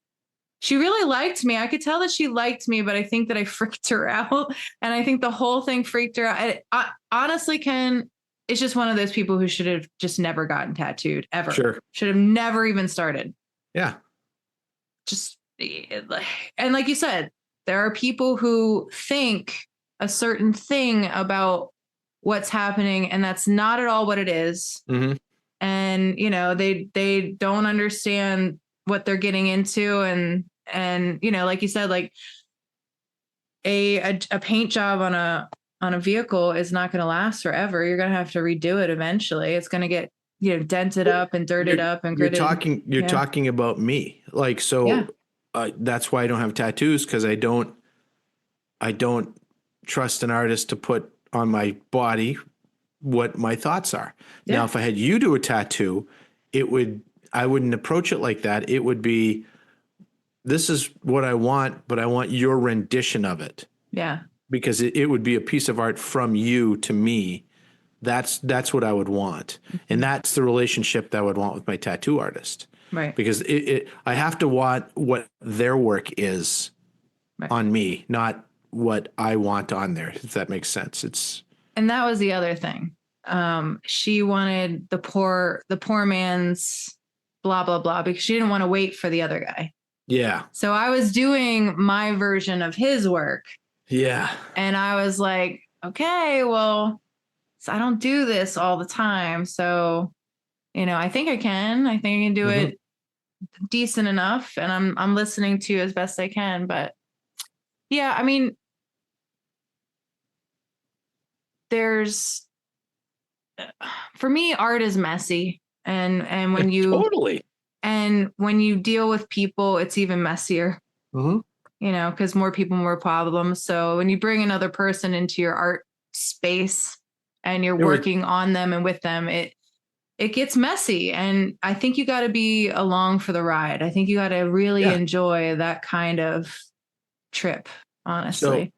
she really liked me. I could tell that she liked me, but I think that I freaked her out. And I think the whole thing freaked her out. I honestly, Ken, it's just one of those people who should have just never gotten tattooed ever. Sure. Should have never even started. Yeah. And like you said, there are people who think a certain thing about what's happening, and that's not at all what it is. Mm-hmm. And, they don't understand what they're getting into. And, like you said, like a paint job on a vehicle is not going to last forever. You're going to have to redo it eventually. It's going to get, dented up and dirted up and gritted. You're talking about me. Like, so that's why I don't have tattoos. 'Cause I don't trust an artist to put on my body what my thoughts are. Yeah. Now, if I had you do a tattoo, I wouldn't approach it like that. It would be, this is what I want, but I want your rendition of it. Yeah. Because it would be a piece of art from you to me. That's what I would want. Mm-hmm. And that's the relationship that I would want with my tattoo artist. Right. Because I have to want what their work is on me, not what I want on there, if that makes sense. And that was the other thing. She wanted the poor man's blah, blah, blah, because she didn't want to wait for the other guy. Yeah. So I was doing my version of his work. Yeah. And I was like, okay, well, so I don't do this all the time. So, I think I can do it decent enough. And I'm listening to you as best I can. But yeah, I mean, for me, art is messy. And when when you deal with people, it's even messier, because more people, more problems. So when you bring another person into your art space and you're working on them and with them, it gets messy. And I think you got to be along for the ride. I think you got to really enjoy that kind of trip, honestly.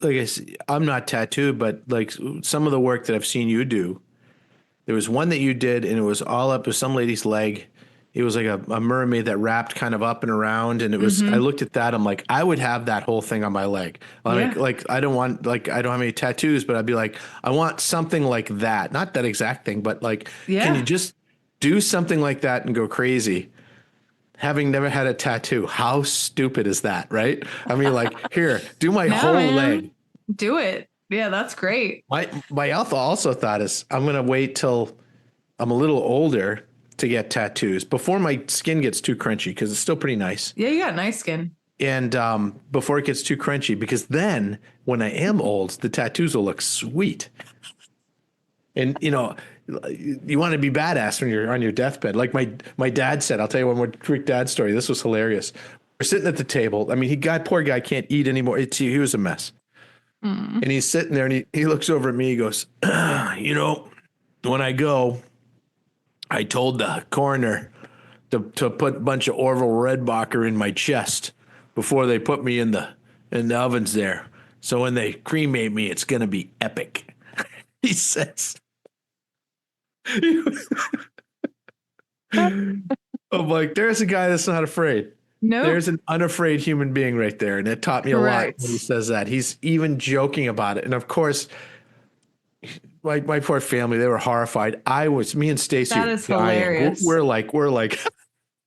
So, like I said, I'm not tattooed, but like some of the work that I've seen you do, there was one that you did and it was all up with some lady's leg. It was like a mermaid that wrapped kind of up and around. And it was, I looked at that. I'm like, I would have that whole thing on my leg. Like, I don't have any tattoos, but I'd be like, I want something like that. Not that exact thing, but like, can you just do something like that and go crazy? Having never had a tattoo, how stupid is that? Right. I mean, like, here, do my whole leg. Do it. Yeah, that's great. My alpha also thought is I'm going to wait till I'm a little older to get tattoos before my skin gets too crunchy, because it's still pretty nice. Yeah, you got nice skin. and before it gets too crunchy, because then when I am old, the tattoos will look sweet. And you know, you want to be badass when you're on your deathbed. Like my dad said, I'll tell you one more quick dad story. This was hilarious. We're sitting at the table. I mean, poor guy can't eat anymore. He was a mess. And he's sitting there and he looks over at me. He goes, you know, when I go, I told the coroner to put a bunch of Orville Redenbacher in my chest before they put me in the ovens there. So when they cremate me, it's gonna be epic. He says. I'm like, there's a guy that's not afraid. No, There's an unafraid human being right there. And it taught me a lot when he says that. He's even joking about it. And of course, my poor family, they were horrified. Me and Stacy. That is hilarious. We're like,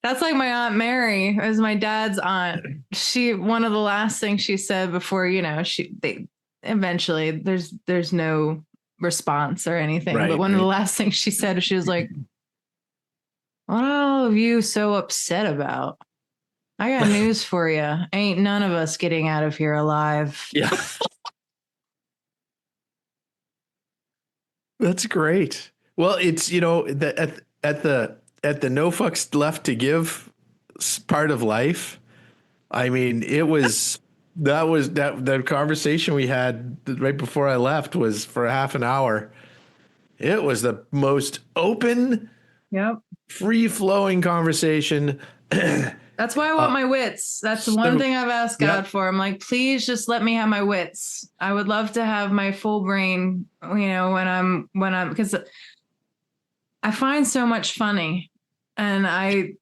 that's like my Aunt Mary. It was my dad's aunt. One of the last things she said before, you know, eventually there's no response or anything. Right, but one of the last things she said, she was like, what are all of you so upset about? I got news for you. Ain't none of us getting out of here alive. yeah. That's great. Well, it's, you know, at the no fucks left to give part of life. I mean, that conversation we had right before I left was for half an hour. It was the most open, free flowing conversation. That's why I want my wits. That's the one thing I've asked God for. I'm like, please just let me have my wits. I would love to have my full brain, you know, when I'm, because I find so much funny, and I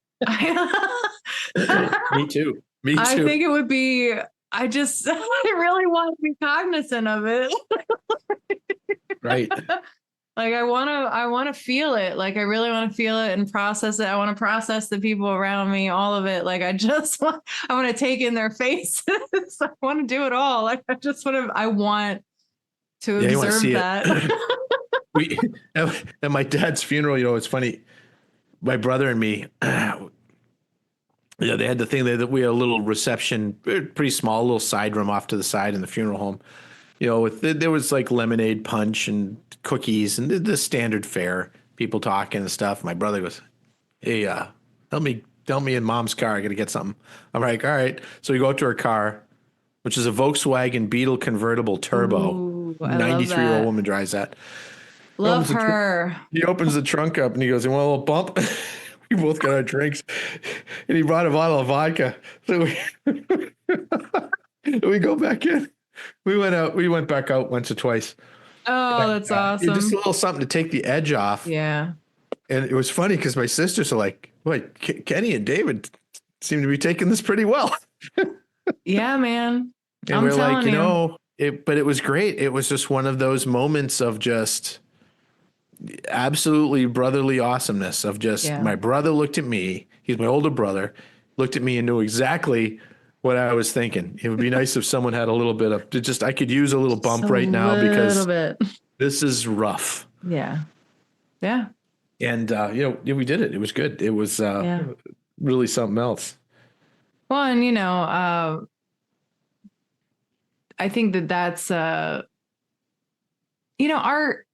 Me too. I think it would be, I really want to be cognizant of it. Right. Like I want to feel it. Like I really want to feel it and process it. I want to process the people around me, all of it. Like I want to take in their faces. I want to do it all. Like I want to observe that. At my dad's funeral, you know, it's funny. My brother and me, they had the thing that we had a little reception, pretty small, little side room off to the side in the funeral home. You know, there was like lemonade punch and cookies and the standard fare, people talking and stuff. My brother goes, hey, help me in Mom's car. I got to get something. I'm like, all right. So we go up to her car, which is a Volkswagen Beetle convertible turbo. Ooh, 93-year-old woman drives that. Love her. He opens the trunk up and he goes, you want a little bump? We both got our drinks. And he brought a bottle of vodka. So we go back in. We went back out once or twice. Oh, that's awesome. Just a little something to take the edge off. Yeah. And it was funny because my sisters are like, wait, Kenny and David seem to be taking this pretty well. Yeah, man. And we're like, you know, but it was great. It was just one of those moments of just absolutely brotherly awesomeness of just my brother looked at me. He's my older brother, looked at me and knew exactly what I was thinking. It would be nice if someone had a little bit of I could use a little bump right now because this is rough. Yeah. Yeah. And, you know, we did it. It was good. It was really something else. Well, and, you know, I think that's, you know, art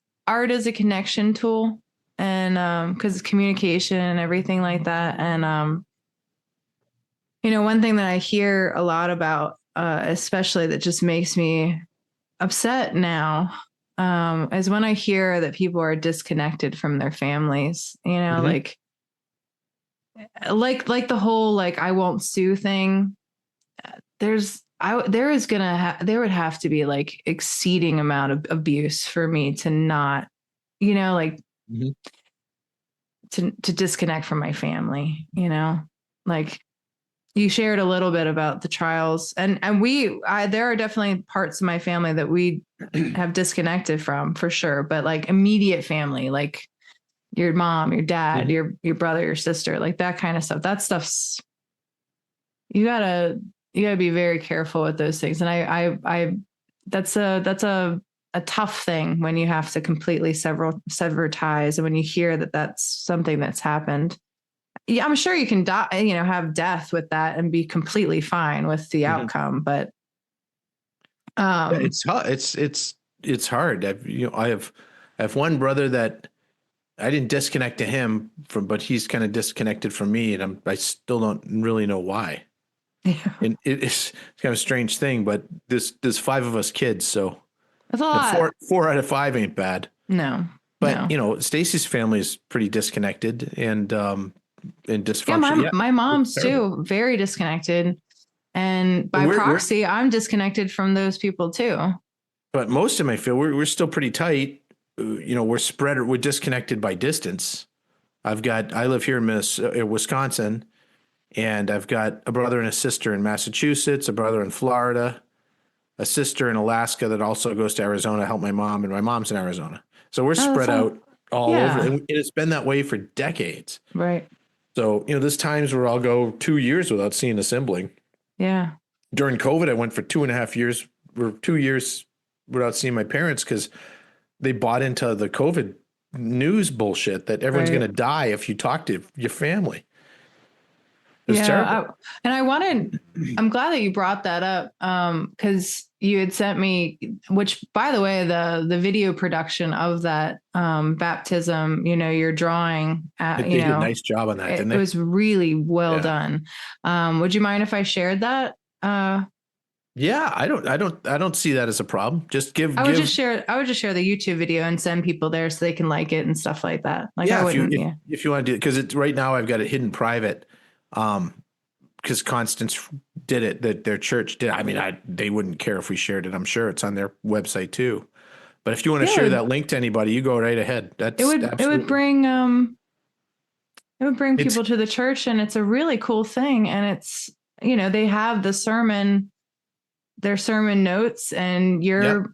is a connection tool, and because it's communication and everything like that. And, you know, one thing that I hear a lot about, especially that just makes me upset now, is when I hear that people are disconnected from their families, you know, like the whole, like, I won't sue thing. There would have to be like exceeding amount of abuse for me to not, you know, like to disconnect from my family, you know, like you shared a little bit about the trials, and there are definitely parts of my family that we have disconnected from, for sure. But like immediate family, like your mom, your dad, your brother, your sister, like that kind of stuff, that stuff's, you gotta be very careful with those things. And I that's a tough thing when you have to completely sever ties. And when you hear that that's something that's happened, yeah, I'm sure you can die, have death with that and be completely fine with the Mhm. outcome. But Yeah, it's hard. It's hard. I have one brother that I didn't disconnect to him from, but he's kind of disconnected from me, and I still don't really know why. yeah, And it's kind of a strange thing, but there's five of us kids, so that's a lot. four out of five ain't bad. No, But no. Stacy's family is pretty disconnected and Yeah, dysfunction. my It's mom's terrible. too, very disconnected. And And by proxy, I'm disconnected from those people too. but most of them I feel we're still pretty tight. We're disconnected by distance. I live here in Wisconsin, and I've got a brother and a sister in Massachusetts, a brother in Florida, a sister in Alaska that also goes to Arizona to help my mom, and my mom's in Arizona. So we're Oh, that's spread all. out all over, Yeah, and it's been that way for decades. right. So, there's times where I'll go 2 years without seeing a sibling. Yeah. During COVID, I went for 2.5 years or 2 years without seeing my parents because they bought into the COVID news bullshit that everyone's going Right. to die if you talk to your family. It was Yeah. terrible. I'm glad that you brought that up. Cause you had sent me, which by the way, the video production of that, baptism, your drawing, They did a nice job on that, didn't it they? was really well Yeah. done. Would you mind if I shared that? Yeah, I don't see that as a problem. Just give I would just share the YouTube video and send people there so they can like it and stuff like that. Like I yeah, wouldn't, yeah. if you want to do it, because it's right now I've got it hidden private. Because Constance did it, that their church did. I mean, they wouldn't care if we shared it. I'm sure it's on their website too. But if you want to Yeah, share that link to anybody, you go right ahead. it That's would absolutely it would bring it's people to the church, and it's a really cool thing. And it's, they have their sermon notes, and yep,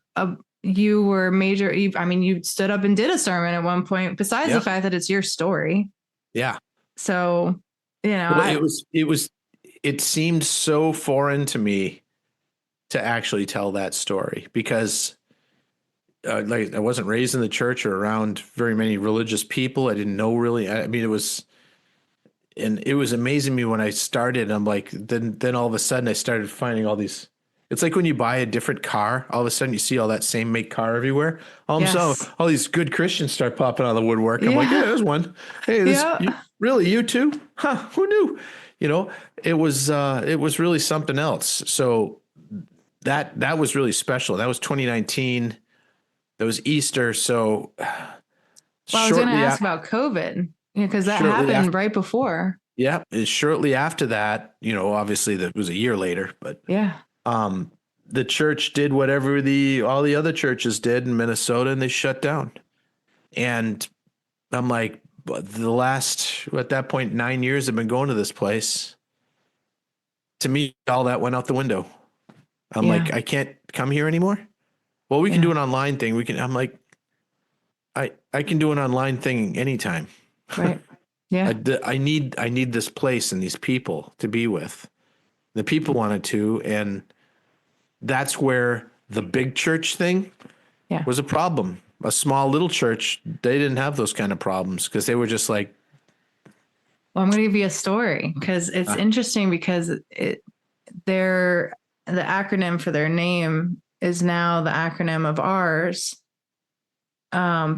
you were major. You stood up and did a sermon at one point, besides the yep, fact that it's your story. yeah. So, Well, it seemed so foreign to me to actually tell that story because like I wasn't raised in the church or around very many religious people. I didn't know really. I mean, it was amazing me when I started. I'm like, then all of a sudden I started finding all these. It's like when you buy a different car, all of a sudden you see all that same make car everywhere. yes. All these good Christians start popping out of the woodwork. I'm like, yeah, Yeah. there's one. Hey, Yeah. really you too? Huh? Who knew? It was really something else. So that was really special. That was 2019. That was Easter. So Well, I was going to shortly ask after, about COVID, because that shortly happened after, right before. yeah, and shortly after that, obviously that was a year later, but Yeah. um, the church did whatever all the other churches did in Minnesota, and they shut down. And I'm like, but the last at that point 9 years I've been going to this place. To me, all that went out the window. I'm Yeah. like, I can't come here anymore. Well, we can Yeah. do an online thing. We can. I'm like, I can do an online thing anytime. Right. Yeah. I need this place and these people to be with. The people wanted to, and that's where the big church thing Yeah. was a problem. A small little church, they didn't have those kind of problems because they were just like, Well, I'm going to give you a story because it's interesting, because the acronym for their name is now the acronym of ours,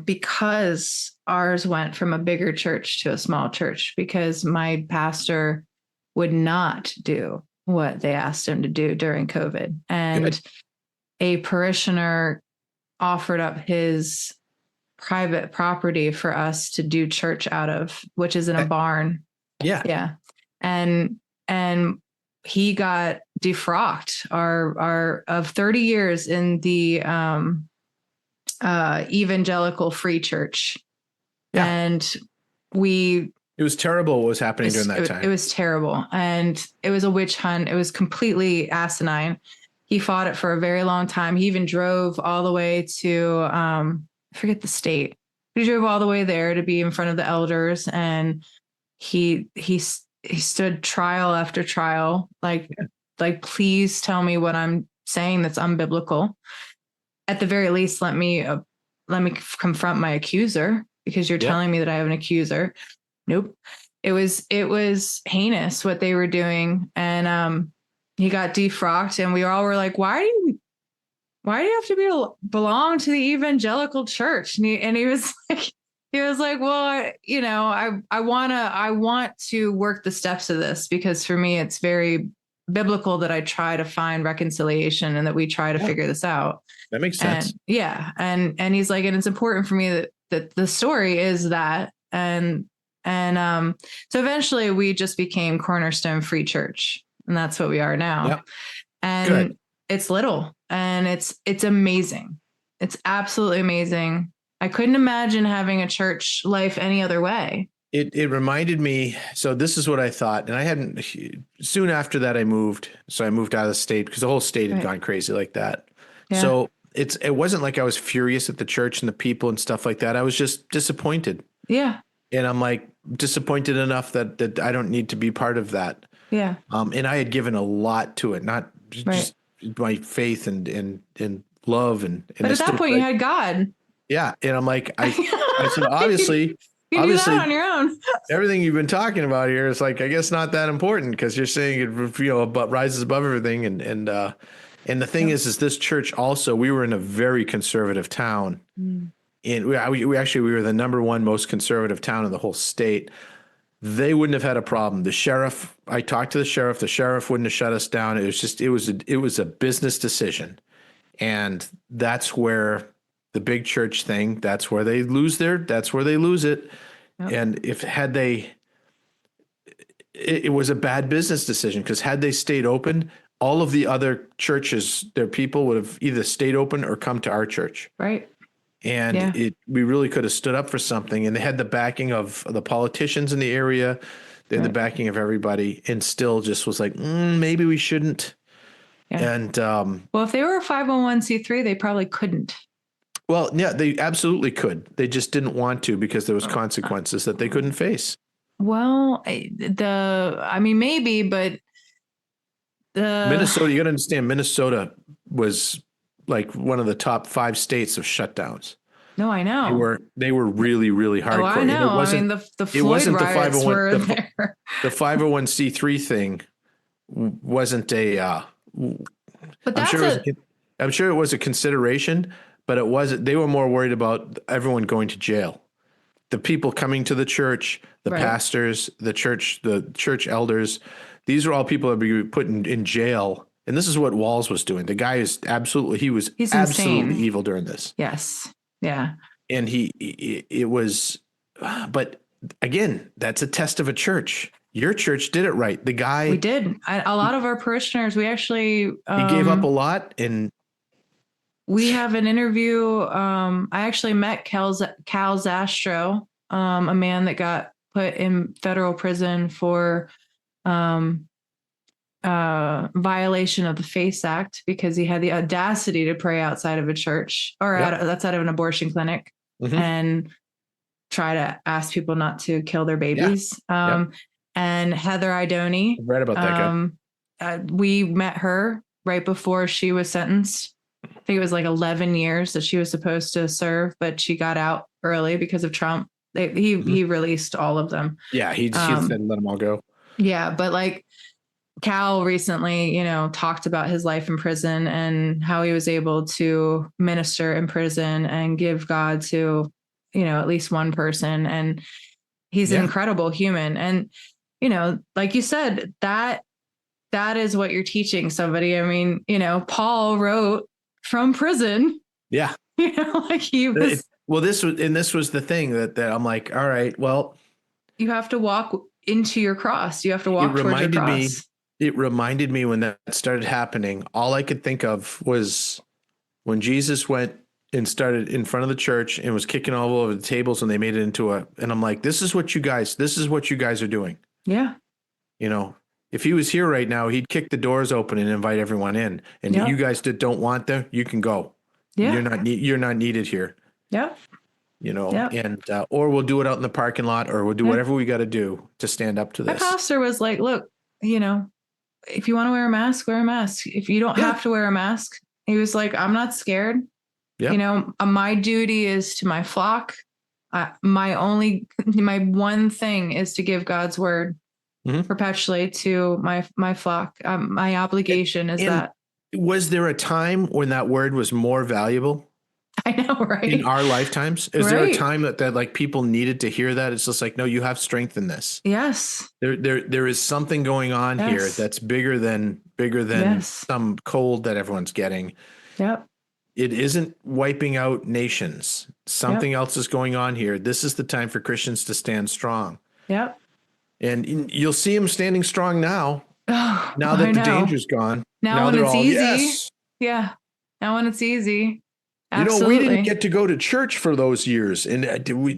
because ours went from a bigger church to a small church because my pastor would not do what they asked him to do during COVID. And good. a parishioner offered up his private property for us to do church out of, which is in a barn. Yeah. Yeah. And he got defrocked our of 30 years in the evangelical free church. Yeah. And it was terrible what was happening during that time. It was terrible. And it was a witch hunt. It was completely asinine. He fought it for a very long time. He even drove all the way to, I forget the state. He drove all the way there to be in front of the elders, and he stood trial after trial, like, please tell me what I'm saying that's unbiblical. At the very least, let me confront my accuser, because you're telling me that I have an accuser. Nope. it was heinous what they were doing. And he got defrocked, and we all were like, why do you have to belong to the evangelical church? And he was like, well, I want to work the steps of this, because for me, it's very biblical that I try to find reconciliation and that we try to figure this out. That makes sense. And he's like, and it's important for me that the story is that. And so eventually we just became Cornerstone Free Church, and that's what we are now. Yep. And Good. It's little, and it's amazing. It's absolutely amazing. I couldn't imagine having a church life any other way. It reminded me. So this is what I thought, and I hadn't. Soon after that, I moved. So I moved out of the state because the whole state had gone crazy like that. Yeah. So it wasn't like I was furious at the church and the people and stuff like that. I was just disappointed. Yeah. And I'm like disappointed enough that I don't need to be part of that. Yeah. And I had given a lot to it, not just my faith and love and. But at that point, you had God. Yeah, and I'm like, I said, obviously, you do that on your own. Everything you've been talking about here is like, I guess not that important, because you're saying it, but rises above everything, and the thing is this church also, we were in a very conservative town, and we were the number one most conservative town in the whole state. They wouldn't have had a problem. The sheriff, I talked to the sheriff wouldn't have shut us down. It was a business decision, and that's where the big church thing, that's where they lose it. Yep. And it was a bad business decision, because had they stayed open, all of the other churches, their people would have either stayed open or come to our church. Right. And we really could have stood up for something, and they had the backing of the politicians in the area. They had the backing of everybody, and still just was like, maybe we shouldn't. Yeah. And well, if they were a 501c3, they probably couldn't. Well, yeah, they absolutely could. They just didn't want to, because there was consequences that they couldn't face. Well, maybe, but Minnesota, you got to understand, Minnesota was like one of the top 5 states of shutdowns. No, I know. They were really, really hardcore. Oh, I know. The Floyd riots were there. The 501c3 thing wasn't a. But I'm sure it was a consideration, but it wasn't. They were more worried about everyone going to jail. The people coming to the church, the pastors, the church elders. These are all people that would be put in jail. And this is what Walls was doing. The guy is he's absolutely insane. Evil during this. Yes. Yeah. And it was, but again, that's a test of a church. Your church did it right. The guy. We did. A lot of our parishioners, we actually. He gave up a lot. And we have an interview. I actually met Cal Zastro, a man that got put in federal prison for violation of the FACE Act, because he had the audacity to pray outside of a church or outside of an abortion clinic and try to ask people not to kill their babies. And Heather Idoni. I've read about that guy. We met her right before she was sentenced. I think it was like 11 years that she was supposed to serve, but she got out early because of Trump. He released all of them. Yeah, he said let them all go. Yeah, but like Cal recently, talked about his life in prison and how he was able to minister in prison and give God to, at least one person. And he's an incredible human. And, like you said, that is what you're teaching somebody. I mean, Paul wrote from prison. Yeah. Like he was. This was the thing that I'm like, all right, well, you have to walk into your cross. You have to walk towards your cross. It reminded me when that started happening, all I could think of was when Jesus went and started in front of the church and was kicking all over the tables, and they made it into and I'm like, this is what you guys are doing. Yeah. If he was here right now, he'd kick the doors open and invite everyone in. And you guys that don't want them, you can go. Yeah. You're not needed here. Yeah. And, or we'll do it out in the parking lot, or we'll do whatever we got to do to stand up to this. My pastor was like, look, if you want to wear a mask, wear a mask. If you don't have to wear a mask, he was like, I'm not scared. Yeah. My duty is to my flock. my one thing is to give God's word perpetually to my flock. My obligation is And that. was there a time when that word was more valuable? I know, right? In our lifetimes? Is there a Right. time that like people needed to hear that? It's just like, no, you have strength in this. Yes. There is something going on here Yes. that's bigger than Yes. some cold that everyone's getting. Yep. It isn't wiping out nations. Something else is going on here. This is the time for Christians to stand strong. Yep. And you'll see them standing strong now. Oh, Now I that the know. danger's gone. Now when they're it's all, easy. yes. Yeah. Now when it's easy. You know, Absolutely. we didn't get to go to church for those years, and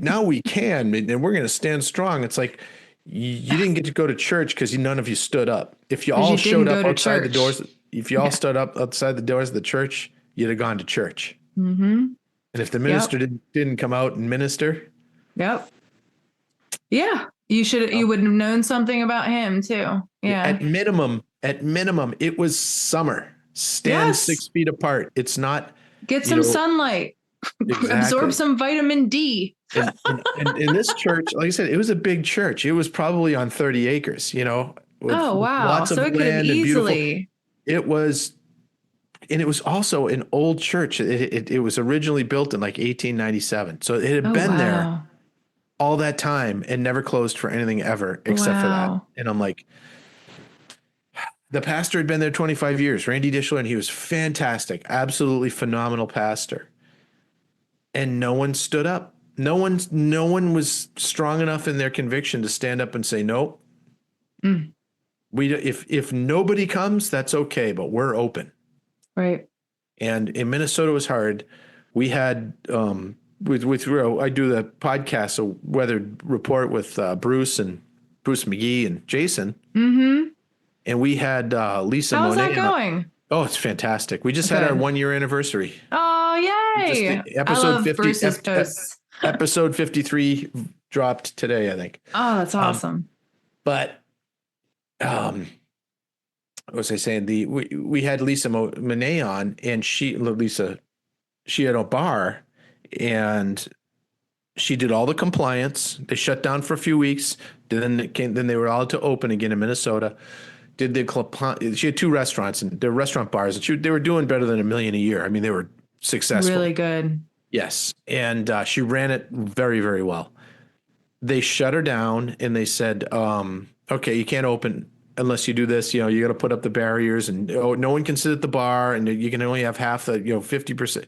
now we can, and we're going to stand strong. It's like you didn't get to go to church because none of you stood up. If you all you showed didn't up go to outside the church. doors, if you all stood up outside the doors of the church, you'd have gone to church. Mm-hmm. And if the minister didn't come out and minister, Yep. Yeah. You would have known something about him too. Yeah. at minimum, it was summer. Stand 6 feet apart. It's not. Get some sunlight. Exactly. Absorb some vitamin D. And in this church, like I said, it was a big church. It was probably on 30 acres, with wow. lots of So it could have land and beautiful. easily. It was, and it was also an old church. It was originally built in like 1897. So it had been there all that time and never closed for anything ever except for that. And I'm like, the pastor had been there 25 years, Randy Dishler, and he was fantastic, absolutely phenomenal pastor. And no one stood up. No one was strong enough in their conviction to stand up and say, nope. If nobody comes, that's okay, but we're open. Right. And in Minnesota, it was hard. We had with I do the podcast, a weather report with Bruce McGee and Jason. Mm-hmm. And we had Lisa How's Monet. that going? Oh, it's fantastic. We just had our 1 year anniversary. Oh, yay. Episode 50. Bruce's posts. Episode 53 dropped today, I think. Oh, that's awesome. But what was I saying? We had Lisa Monet on, and she had a bar, and she did all the compliance. They shut down for a few weeks. Then they were allowed to open again in Minnesota. She had 2 restaurants, and they're restaurant bars, and they were doing better than $1 million a year. I mean, they were successful. Really good. Yes. And she ran it very, very well. They shut her down and they said, okay, you can't open unless you do this. You got to put up the barriers, and no one can sit at the bar, and you can only have half the, 50%.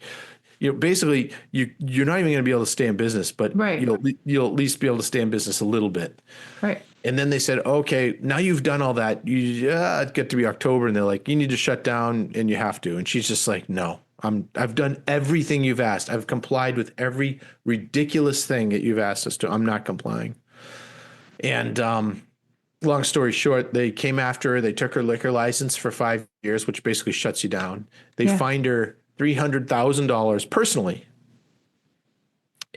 Basically you're not even going to be able to stay in business, but you'll at least be able to stay in business a little bit. Right. And then they said, okay, now you've done all that. It get to be October, and they're like, you need to shut down, and you have to. And she's just like, no, I've done everything you've asked. I've complied with every ridiculous thing that you've asked us to. I'm not complying. And long story short, they came after her. They took her liquor license for 5 years, which basically shuts you down. They fined her $300,000 personally.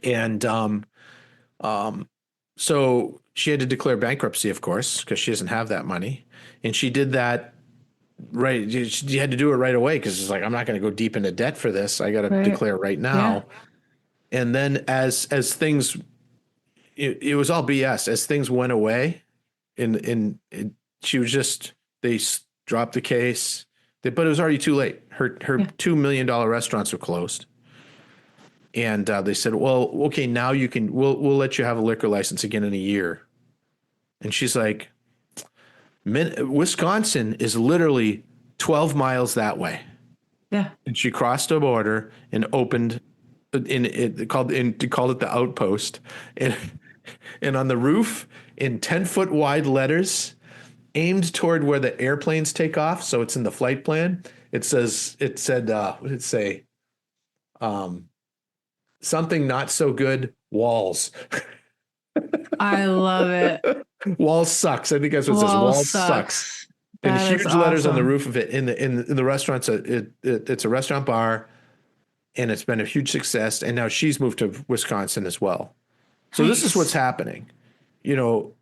And so she had to declare bankruptcy, of course, because she doesn't have that money. And she did that right. She had to do it right away because it's like, I'm not going to go deep into debt for this. I got to declare right now. Yeah. And then as things, it was all BS. As things went away, and she was just, they dropped the case. But it was already too late. Her $2 million restaurants were closed. And they said, well, okay, now we'll let you have a liquor license again in a year. And she's like, Wisconsin is literally 12 miles that way. Yeah. And she crossed a border and opened called it the Outpost. And on the roof, in 10-foot wide letters, aimed toward where the airplanes take off, so it's in the flight plan. It said, what did it say? Something not so good, walls. I love it. Walls sucks. I think that's what it says. Walls sucks. And huge letters on the roof of it. In the restaurant, it's a restaurant bar, and it's been a huge success. And now she's moved to Wisconsin as well. So This is what's happening. I'll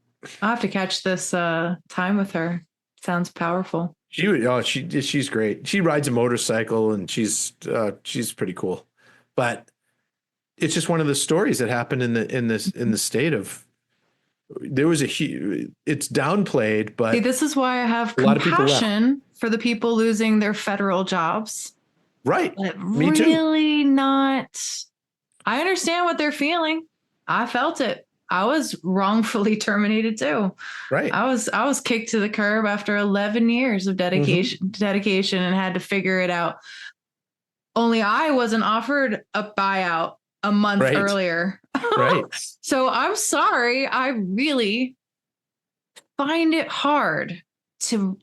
have to catch this time with her. Sounds powerful. She's great. She rides a motorcycle, and she's pretty cool. But it's just one of the stories that happened in the state of, there was a huge, it's downplayed, but See, this is why I have a lot of people left. compassion for the people losing their federal jobs. Right. But Me too. really not. I understand what they're feeling. I felt it. I was wrongfully terminated too. Right. I was kicked to the curb after 11 years of dedication and had to figure it out. Only I wasn't offered a buyout a month Right. earlier. Right. So I'm sorry. I really find it hard to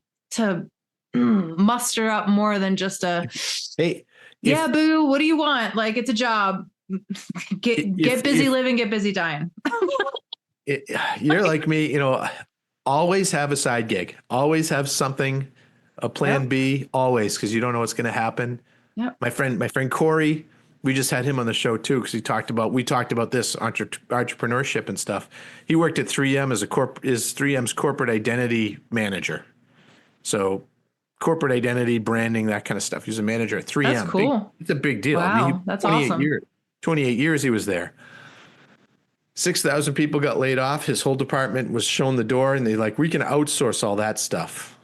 muster up more than just a Hey, yeah, boo, what do you want? Like, it's a job. Get busy living, get busy dying. You're like me, you know, always have a side gig, always have something, a plan B, always, because you don't know what's going to happen. Yep. My friend Corey, we just had him on the show too, because we talked about this entrepreneurship and stuff. He worked at 3M as is 3M's corporate identity manager. So corporate identity, branding, that kind of stuff. He's a manager at 3M. That's cool. It's a big deal. Wow, I mean, that's 28 awesome. 28 years he was there. 6,000 people got laid off. His whole department was shown the door, and they like, we can outsource all that stuff.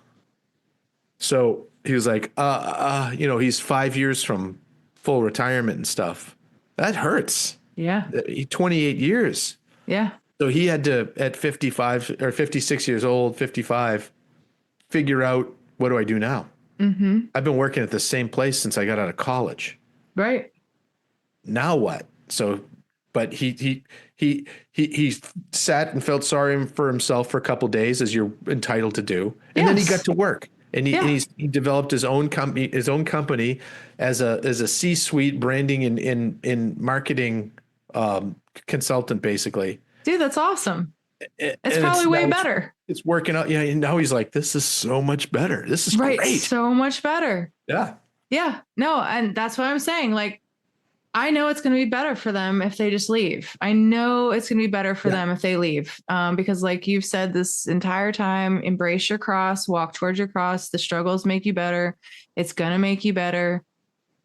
So he was like, you know, he's 5 years from full retirement and stuff. That hurts. Yeah. 28 years. Yeah. So he had to, at 55 or 56 years old, 55, figure out, what do I do now? Mm-hmm. I've been working at the same place since I got out of college. Right. Now what? So, but he sat and felt sorry for himself for a couple of days, as you're entitled to do, and then he got to work, and he developed his own company as a C-suite branding and marketing consultant, basically. Dude, that's awesome. It's And probably way better. It's working out. Yeah. And now he's like, this is so much better. This is right. great. So much better. Yeah. Yeah. No, and that's what I'm saying. Like, I know it's going to be better for them if they just leave. I know it's going to be better for them if they leave. Because like you've said this entire time, embrace your cross, walk towards your cross. The struggles make you better. It's going to make you better.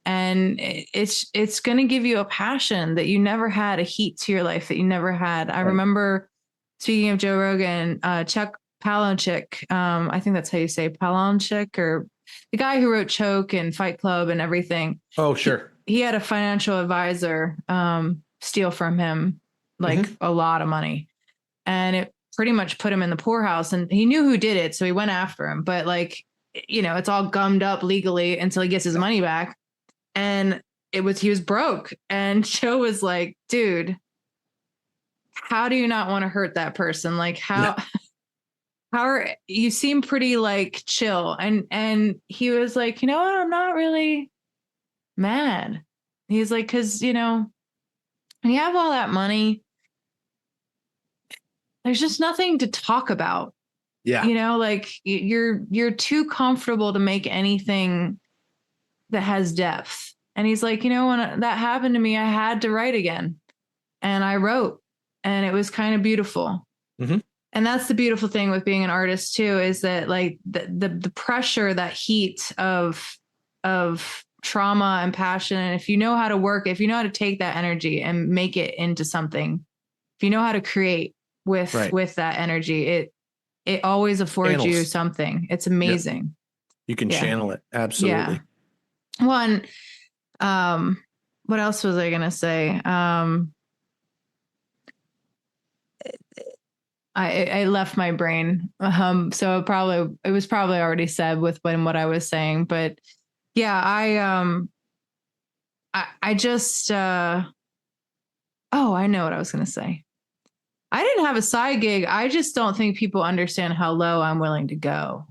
And it's going to give you a passion that you never had, a heat to your life that you never had. I remember, speaking of Joe Rogan, Chuck Palahniuk, I think that's how you say Palahniuk, or the guy who wrote Choke and Fight Club and everything. Oh, sure. He had a financial advisor steal from him like a lot of money, and it pretty much put him in the poorhouse, and he knew who did it. So he went after him, but like, you know, it's all gummed up legally until he gets his money back. And he was broke. And Joe was like, dude, how do you not want to hurt that person? Like, how are you, seem pretty like chill. And he was like, you know what? I'm not really mad. He's like, cause you know, when you have all that money, there's just nothing to talk about. Yeah. You know, like you're too comfortable to make anything that has depth. And he's like, you know, when that happened to me, I had to write again. And I wrote, and it was kind of beautiful. Mm-hmm. And that's the beautiful thing with being an artist too, is that like the pressure, that heat of trauma and passion. And if you know how to work, if you know how to take that energy and make it into something, if you know how to create with that energy, it always affords you something. It's amazing. Yep. You can channel it. Absolutely. Yeah. One, what else was I going to say? I left my brain. So it was probably already said with what I was saying, but yeah, I just, I know what I was going to say. I didn't have a side gig. I just don't think people understand how low I'm willing to go.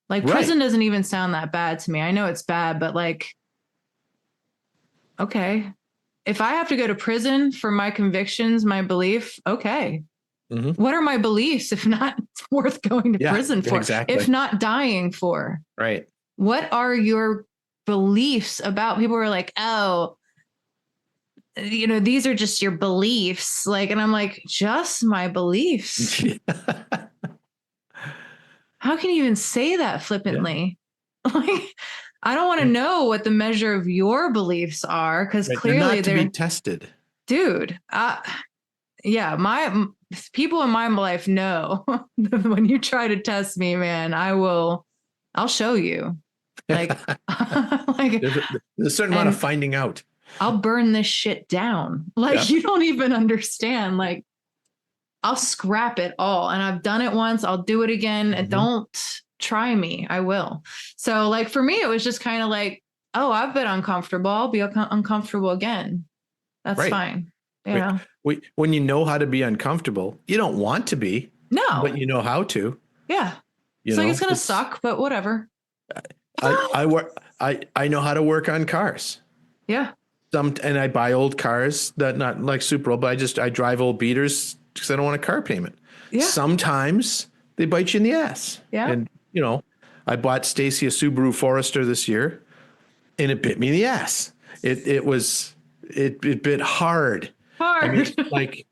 Like prison doesn't even sound that bad to me. I know it's bad, but like, okay, if I have to go to prison for my convictions, my belief, okay. Mm-hmm. What are my beliefs if not worth going to prison for? Exactly. If not dying for? Right. What are your beliefs about? People are like, oh, you know, these are just your beliefs. Like, and I'm like, just my beliefs. How can you even say that flippantly? Yeah. Like, I don't want to know what the measure of your beliefs are, because clearly they're not to be tested. dude, yeah, people in my life know when you try to test me, man, I'll show you. Like, like, There's a certain amount of finding out. I'll burn this shit down. Like, you don't even understand. Like, I'll scrap it all. And I've done it once. I'll do it again. And don't try me. I will. So, like, for me, it was just kind of like, oh, I've been uncomfortable. I'll be uncomfortable again. That's fine. You know? When you know how to be uncomfortable, you don't want to be. No. But you know how to. Yeah. It's like, it's going to suck, but whatever. I know how to work on cars. Yeah. And I buy old cars that not like super old, but I drive old beaters because I don't want a car payment. Yeah. Sometimes they bite you in the ass. Yeah. And I bought Stacy a Subaru Forester this year, and it bit me in the ass. It bit hard. I mean, like,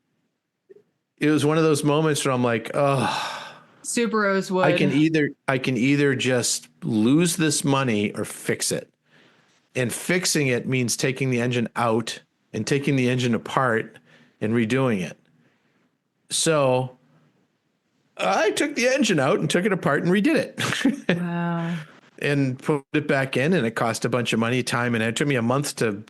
it was one of those moments where I'm like, oh. Subarus would. I can either just lose this money or fix it. And fixing it means taking the engine out and taking the engine apart and redoing it. So I took the engine out and took it apart and redid it. Wow. And put it back in, and it cost a bunch of money, time, and it took me a month to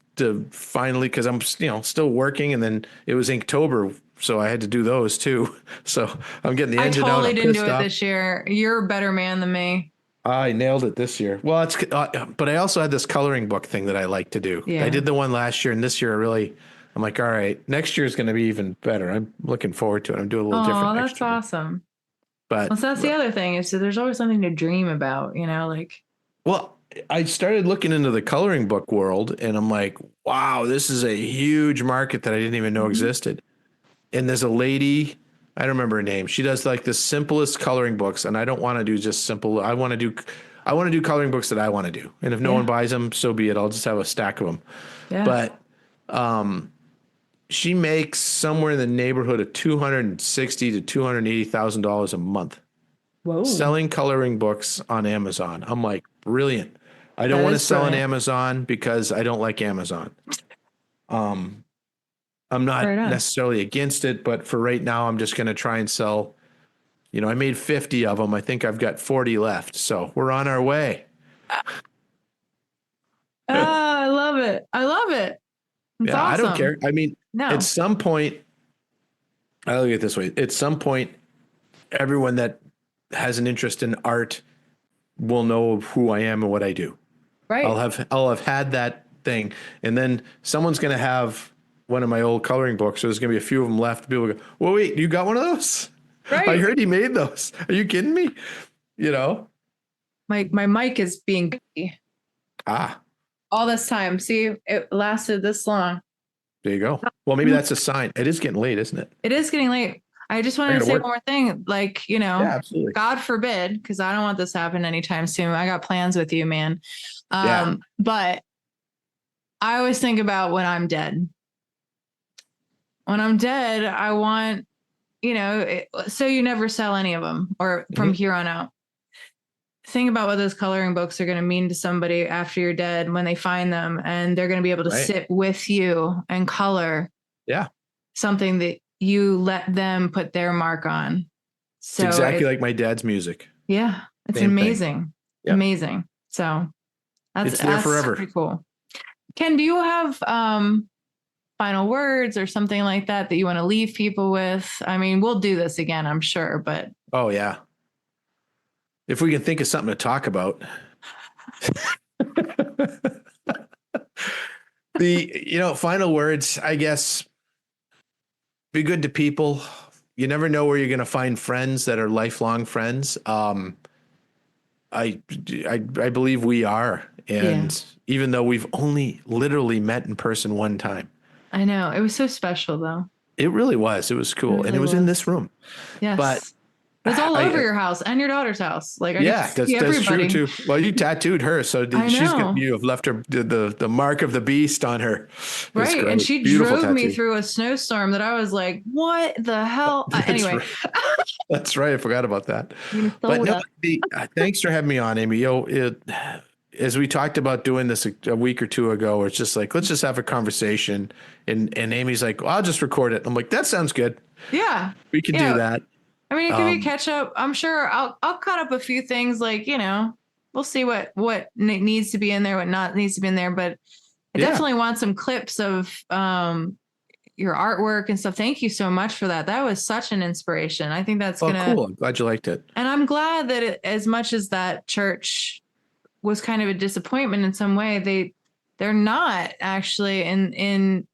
finally, because I'm still working, and then it was Inktober, so I had to do those too. So I'm getting the engine out. I totally didn't do it this year. You're a better man than me. I nailed it this year. Well, it's but I also had this coloring book thing that I like to do. Yeah. I did the one last year, and this year I'm like, all right, next year is going to be even better. I'm looking forward to it. I'm doing a little different. Oh, that's awesome. But that's the other thing is there's always something to dream about, like. Well, I started looking into the coloring book world, and I'm like, wow, this is a huge market that I didn't even know existed. And there's a lady, I don't remember her name. She does like the simplest coloring books, and I don't want to do just simple. I want to do coloring books that I want to do. And if no one buys them, so be it. I'll just have a stack of them. Yeah. But she makes somewhere in the neighborhood of $260,000 to $280,000 a month. Whoa. Selling coloring books on Amazon. I'm like, brilliant. I don't want to sell on Amazon because I don't like Amazon. I'm not necessarily against it, but for right now, I'm just going to try and sell. I made 50 of them. I think I've got 40 left. So we're on our way. I love it. I love it. It's awesome. I don't care. I mean, at some point, I look at it this way. At some point, everyone that has an interest in art will know who I am and what I do. Right. I'll have had that thing. And then someone's going to have one of my old coloring books. So there's going to be a few of them left. People go, well, wait, you got one of those? Right. I heard he made those. Are you kidding me? My mic is being goofy. All this time. See, it lasted this long. There you go. Well, maybe that's a sign. It is getting late, isn't it? It is getting late. I just wanted to say one more thing. Like, absolutely. God forbid, because I don't want this to happen anytime soon. I got plans with you, man. But I always think about when I'm dead. When I'm dead, I want, so you never sell any of them or from here on out. Think about what those coloring books are going to mean to somebody after you're dead when they find them, and they're going to be able to sit with you and color something that you let them put their mark on. So it's exactly like my dad's music. Yeah. It's amazing. Yep. Amazing. So it's there forever. Pretty cool. Ken, do you have final words or something like that you want to leave people with? I mean, we'll do this again, I'm sure, but. Oh yeah. If we can think of something to talk about. The, final words, I guess, be good to people. You never know where you're going to find friends that are lifelong friends. I believe we are. And even though we've only literally met in person one time. I know. It was so special though. It really was. It was cool. Really, and it was in this room. Yes. But it was all over your house and your daughter's house. Like, that's true too. Well, you tattooed her, so you have left her the mark of the beast on her. Right, and she drove me through a snowstorm that I was like, "What the hell?" Anyway, that's right. I forgot about that. But no, thanks for having me on, Amy. as we talked about doing this a week or two ago, it's just like, let's just have a conversation. And Amy's like, well, I'll just record it. I'm like, that sounds good. Yeah. We can do that. I mean, it could be a catch up. I'm sure I'll cut up a few things, like, we'll see what needs to be in there, what not needs to be in there. But I definitely want some clips of your artwork and stuff. Thank you so much for that. That was such an inspiration. I think that's cool. I'm glad you liked it. And I'm glad that as much as that church was kind of a disappointment in some way, they're not actually in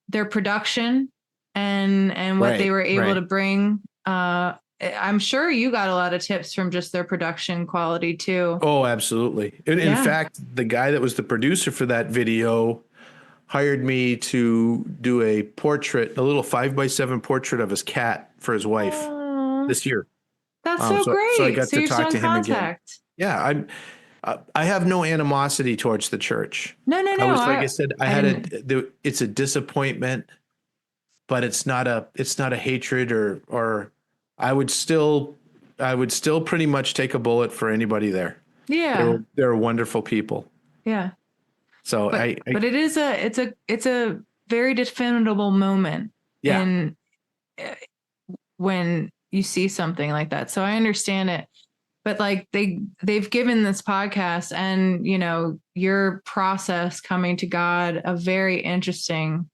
their production and what they were able to bring. I'm sure you got a lot of tips from just their production quality too. Oh, absolutely. In fact, the guy that was the producer for that video hired me to do a little 5x7 portrait of his cat for his wife this year. That's so great. So I got to talk to him again. Yeah, I have no animosity towards the church. No. Like I said, it's a disappointment, but it's not a hatred or I would still pretty much take a bullet for anybody there. Yeah. They're wonderful people. Yeah. So but it's a very defendable moment. Yeah. When you see something like that. So I understand it. But like they've given this podcast and, your process coming to God a very interesting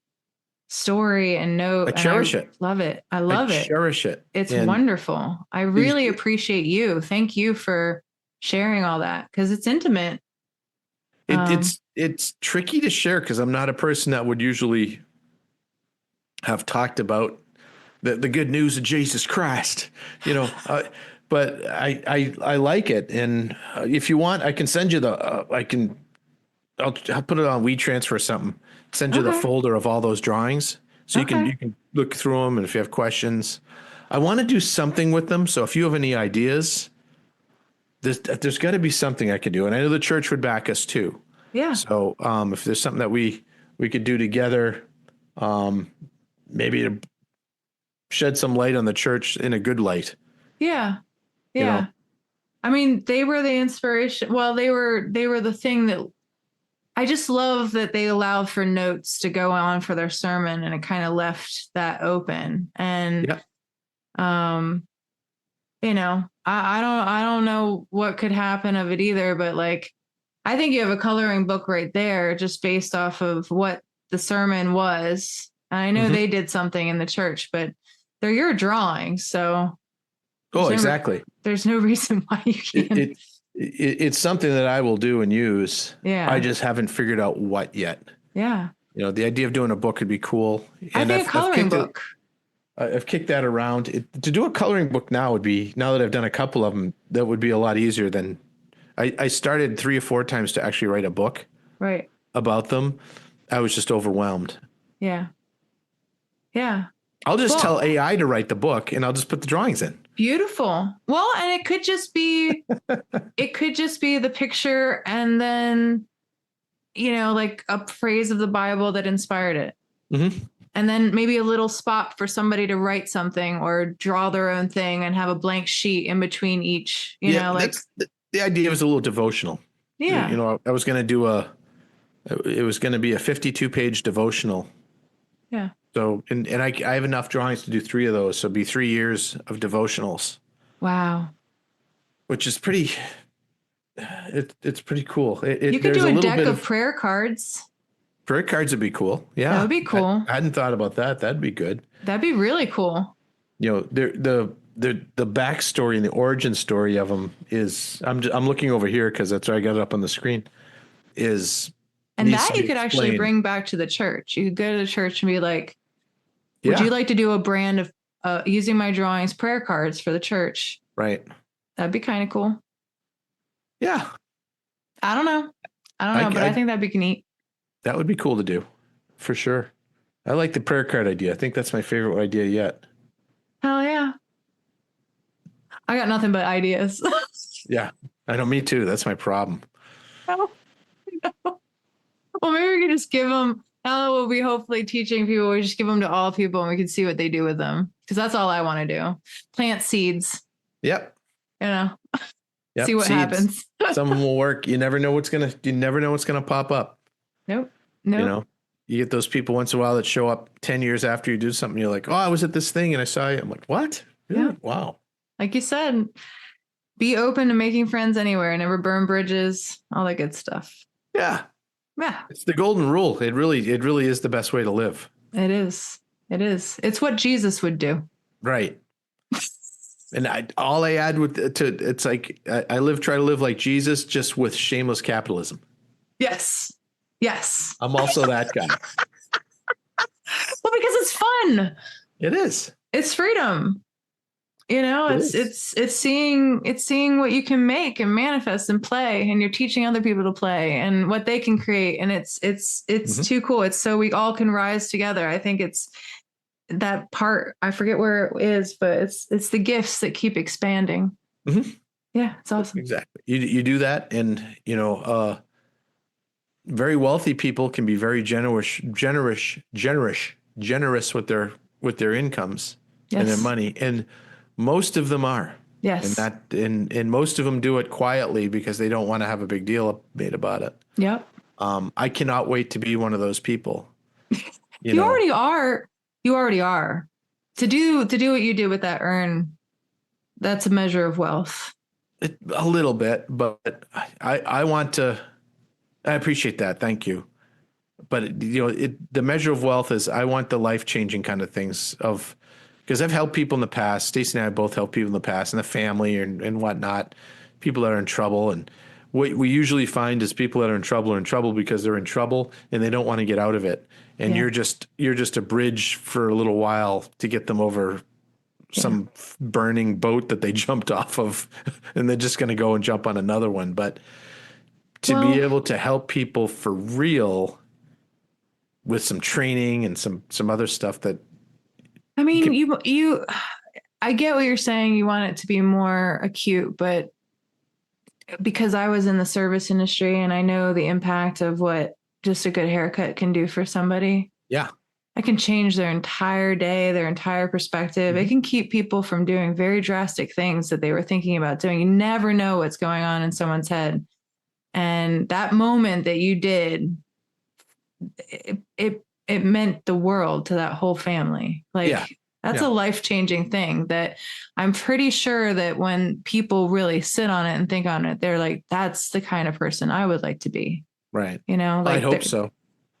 story and note. I cherish it. Love it. I love it. Cherish it. It's wonderful. I really appreciate you. Thank you for sharing all that because it's intimate. It's tricky to share because I'm not a person that would usually have talked about the good news of Jesus Christ, but I like it. And if you want, I can send you I'll put it on WeTransfer or something. Send you the folder of all those drawings so you can look through them. And if you have questions, I want to do something with them. So if you have any ideas, there's got to be something I could do. And I know the church would back us too. Yeah. So if there's something that we could do together, maybe to shed some light on the church in a good light. Yeah. Yeah. I mean, they were the inspiration. Well, they were the thing that I just love that they allowed for notes to go on for their sermon and it kind of left that open. And, I don't know what could happen of it either, but like, I think you have a coloring book right there just based off of what the sermon was. And I know they did something in the church, but they're your drawings. So. Exactly. There's no reason why you can't. It's something that I will do and use. Yeah. I just haven't figured out what yet. Yeah. The idea of doing a book would be cool. I think a coloring book. I've kicked that around. To do a coloring book now would be, now that I've done a couple of them, that would be a lot easier than I started 3 or 4 times to actually write a book about them. I was just overwhelmed. Yeah. Yeah. I'll just tell AI to write the book and I'll just put the drawings in. Beautiful. Well, and it could just be the picture and then, like a phrase of the Bible that inspired it. Mm-hmm. And then maybe a little spot for somebody to write something or draw their own thing and have a blank sheet in between each, the idea was a little devotional. Yeah. I was going to it was going to be a 52-page devotional. Yeah. So, and I have enough drawings to do 3 of those. So it'd be 3 years of devotionals. Wow. Which is pretty, it's pretty cool. You could do a deck of prayer cards. Prayer cards would be cool. Yeah. That would be cool. I hadn't thought about that. That'd be good. That'd be really cool. The backstory and the origin story of them is, I'm looking over here because that's where I got it up on the screen, is. And that you could actually bring back to the church. You could go to the church and be like, would you like to do a brand of using my drawings, prayer cards for the church? Right. That'd be kind of cool. Yeah. I don't know, but I think that'd be neat. That would be cool to do, for sure. I like the prayer card idea. I think that's my favorite idea yet. Hell yeah. I got nothing but ideas. Yeah. I know, me too. That's my problem. No. Well, maybe we could just give them. Now we'll be hopefully teaching people. We just give them to all people, and we can see what they do with them. Because that's all I want to do. Plant seeds. Yep. Yep. See what Seeds. happens. Some of them will work. You never know what's gonna pop up. Nope. You know, you get those people once in a while that show up 10 years after you do something. You're like, oh, I was at this thing and I saw you. I'm like, what? Really? Yeah. Wow. Like you said, be open to making friends anywhere. Never burn bridges. All that good stuff. Yeah. Yeah. It's the golden rule. It really is the best way to live. It is. It is. It's what Jesus would do. Right. And all I add it's like I try to live like Jesus, just with shameless capitalism. Yes. Yes. I'm also that guy. Well, because it's fun. It is. It's freedom. You know, it's seeing what you can make and manifest and play, and you're teaching other people to play and what they can create. And it's too cool. It's so we all can rise together. I think it's that part. I forget where it is, but it's the gifts that keep expanding. Mm-hmm. Yeah, it's awesome. Exactly. You do that, and very wealthy people can be very generous with their incomes and their money, and most of them are. Yes. And most of them do it quietly because they don't want to have a big deal made about it. Yep. I cannot wait to be one of those people. You already are. You already are. To do what you do with that urn, that's a measure of wealth. A little bit, but I want to. I appreciate that. Thank you. But the measure of wealth is I want the life-changing kind of things because I've helped people in the past. Stacey and I both helped people in the past, and the family and whatnot, people that are in trouble. And what we usually find is people that are in trouble because they're in trouble and they don't want to get out of it. And you're just a bridge for a little while to get them over some burning boat that they jumped off of, and they're just going to go and jump on another one. But to be able to help people for real with some training and some other stuff that. I mean, I get what you're saying. You want it to be more acute, but because I was in the service industry and I know the impact of what just a good haircut can do for somebody. Yeah. It can change their entire day, their entire perspective. Mm-hmm. It can keep people from doing very drastic things that they were thinking about doing. You never know what's going on in someone's head. And that moment that you did, it meant the world to that whole family. That's a life-changing thing that I'm pretty sure that when people really sit on it and think on it, they're like, that's the kind of person I would like to be. Right. I hope so.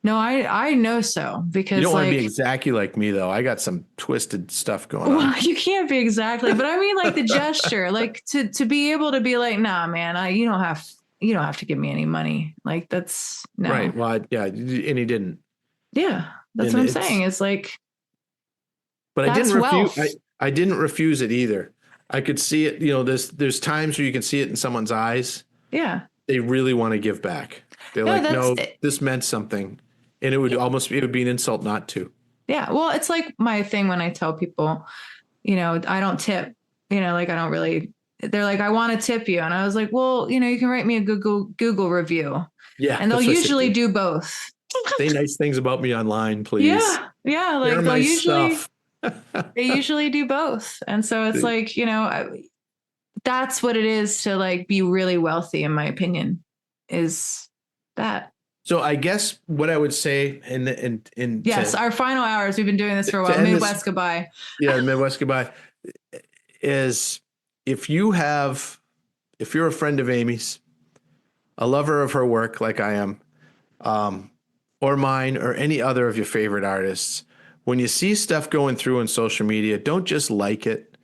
No, I know so, because you don't want to be exactly like me though. I got some twisted stuff going on. Well, you can't be exactly, but I mean like the gesture, like to be able to be like, nah, man, you don't have to give me any money. Like that's no. Right. Well, yeah. And he didn't. Yeah. That's what I'm saying. It's like, but I didn't refuse. I didn't refuse it either. I could see it. There's times where you can see it in someone's eyes. Yeah. They really want to give back. They're this meant something. And it would be an insult not to. Yeah. Well, it's like my thing when I tell people, I don't tip, I don't really, they're like, I want to tip you. And I was like, well, you can write me a Google review. Yeah. And they'll usually do both. Say nice things about me online, please. Yeah. Yeah. Like they'll usually, they usually do both. And so it's like, that's what it is to like be really wealthy, in my opinion, is that. So I guess what I would say yes, our final hours, we've been doing this for a while. Midwest goodbye. Yeah, Midwest goodbye is if you're a friend of Amy's, a lover of her work like I am, or mine or any other of your favorite artists, when you see stuff going through on social media, don't just like it.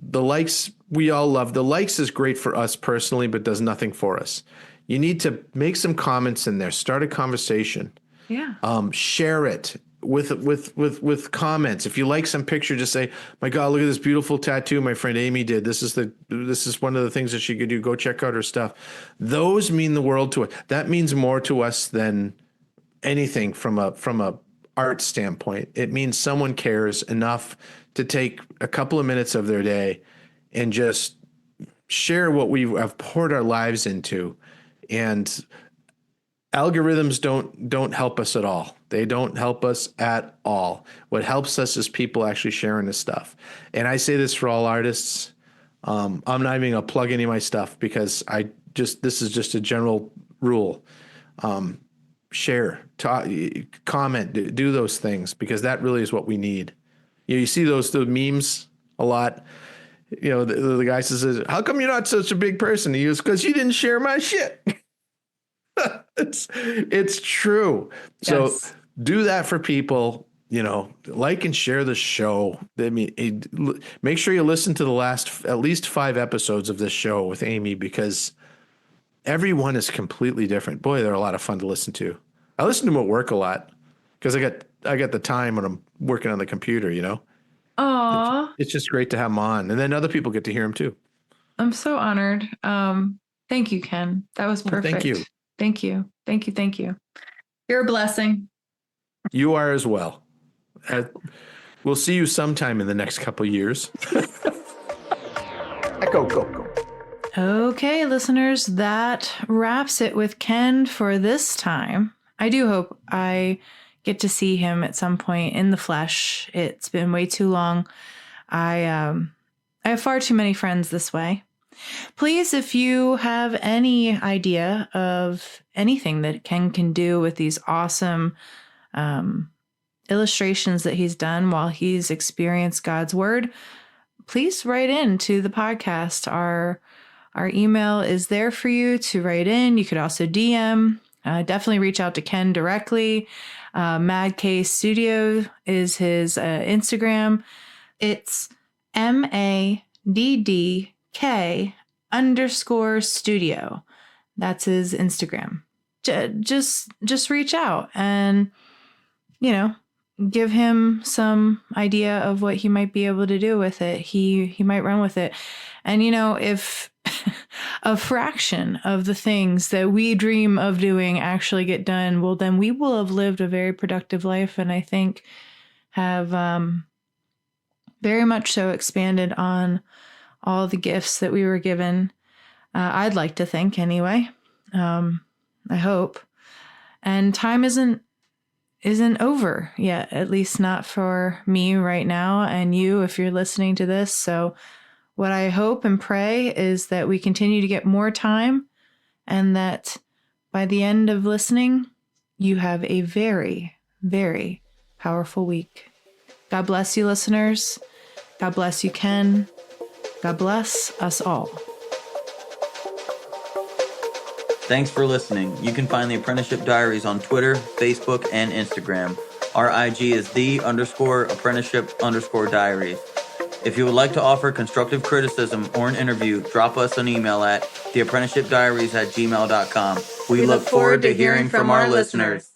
The likes, we all love. The likes is great for us personally, but does nothing for us. You need to make some comments in there. Start a conversation. Yeah. Share it with comments. If you like some picture, just say, "My God, look at this beautiful tattoo my friend Amy did. This is one of the things that she could do. Go check out her stuff." Those mean the world to us. That means more to us than anything from a art standpoint. It means someone cares enough to take a couple of minutes of their day and just share what we have poured our lives into. And algorithms don't help us at all. They don't help us at all. What helps us is people actually sharing this stuff. And I say this for all artists. I'm not even gonna plug any of my stuff because this is just a general rule. Share, talk, comment, do those things because that really is what we need. You see the memes a lot. The guy says, "How come you're not such a big person?" He goes, "Because you didn't share my shit." It's true. So Yes. do that for people. Like and share the show. I mean, make sure you listen to the last at least 5 episodes of this show with Amy because everyone is completely different. Boy, they're a lot of fun to listen to. I listen to them at work a lot because I got the time when I'm working on the computer. Aw, It's just great to have them on, and then other people get to hear them too. I'm so honored. Thank you, Ken. That was Well, perfect. thank you. Thank you. Thank you. Thank you. You're a blessing. You are as well. We'll see you sometime in the next couple years. Echo, go, go. Okay, listeners, that wraps it with Ken for this time. I do hope I get to see him at some point in the flesh. It's been way too long. I have far too many friends this way. Please, if you have any idea of anything that Ken can do with these awesome illustrations that he's done while he's experienced God's word, please write in to the podcast. Our email is there for you to write in. You could also DM. Definitely reach out to Ken directly. Mad K Studio is his Instagram. It's MADDK_studio. That's his Instagram. Just reach out and, give him some idea of what he might be able to do with it. He might run with it. And, if a fraction of the things that we dream of doing actually get done, well, then we will have lived a very productive life. And I think have very much so expanded on all the gifts that we were given. I'd like to think anyway. I hope. And time isn't over yet, at least not for me right now, and you if you're listening to this. So what I hope and pray is that we continue to get more time and that by the end of listening, you have a very, very powerful week. God bless you, listeners. God bless you, Ken. God bless us all. Thanks for listening. You can find the Apprenticeship Diaries on Twitter, Facebook, and Instagram. Our IG is _apprenticeship_diaries. If you would like to offer constructive criticism or an interview, drop us an email at theapprenticeshipdiaries@gmail.com. We look forward to hearing from our listeners.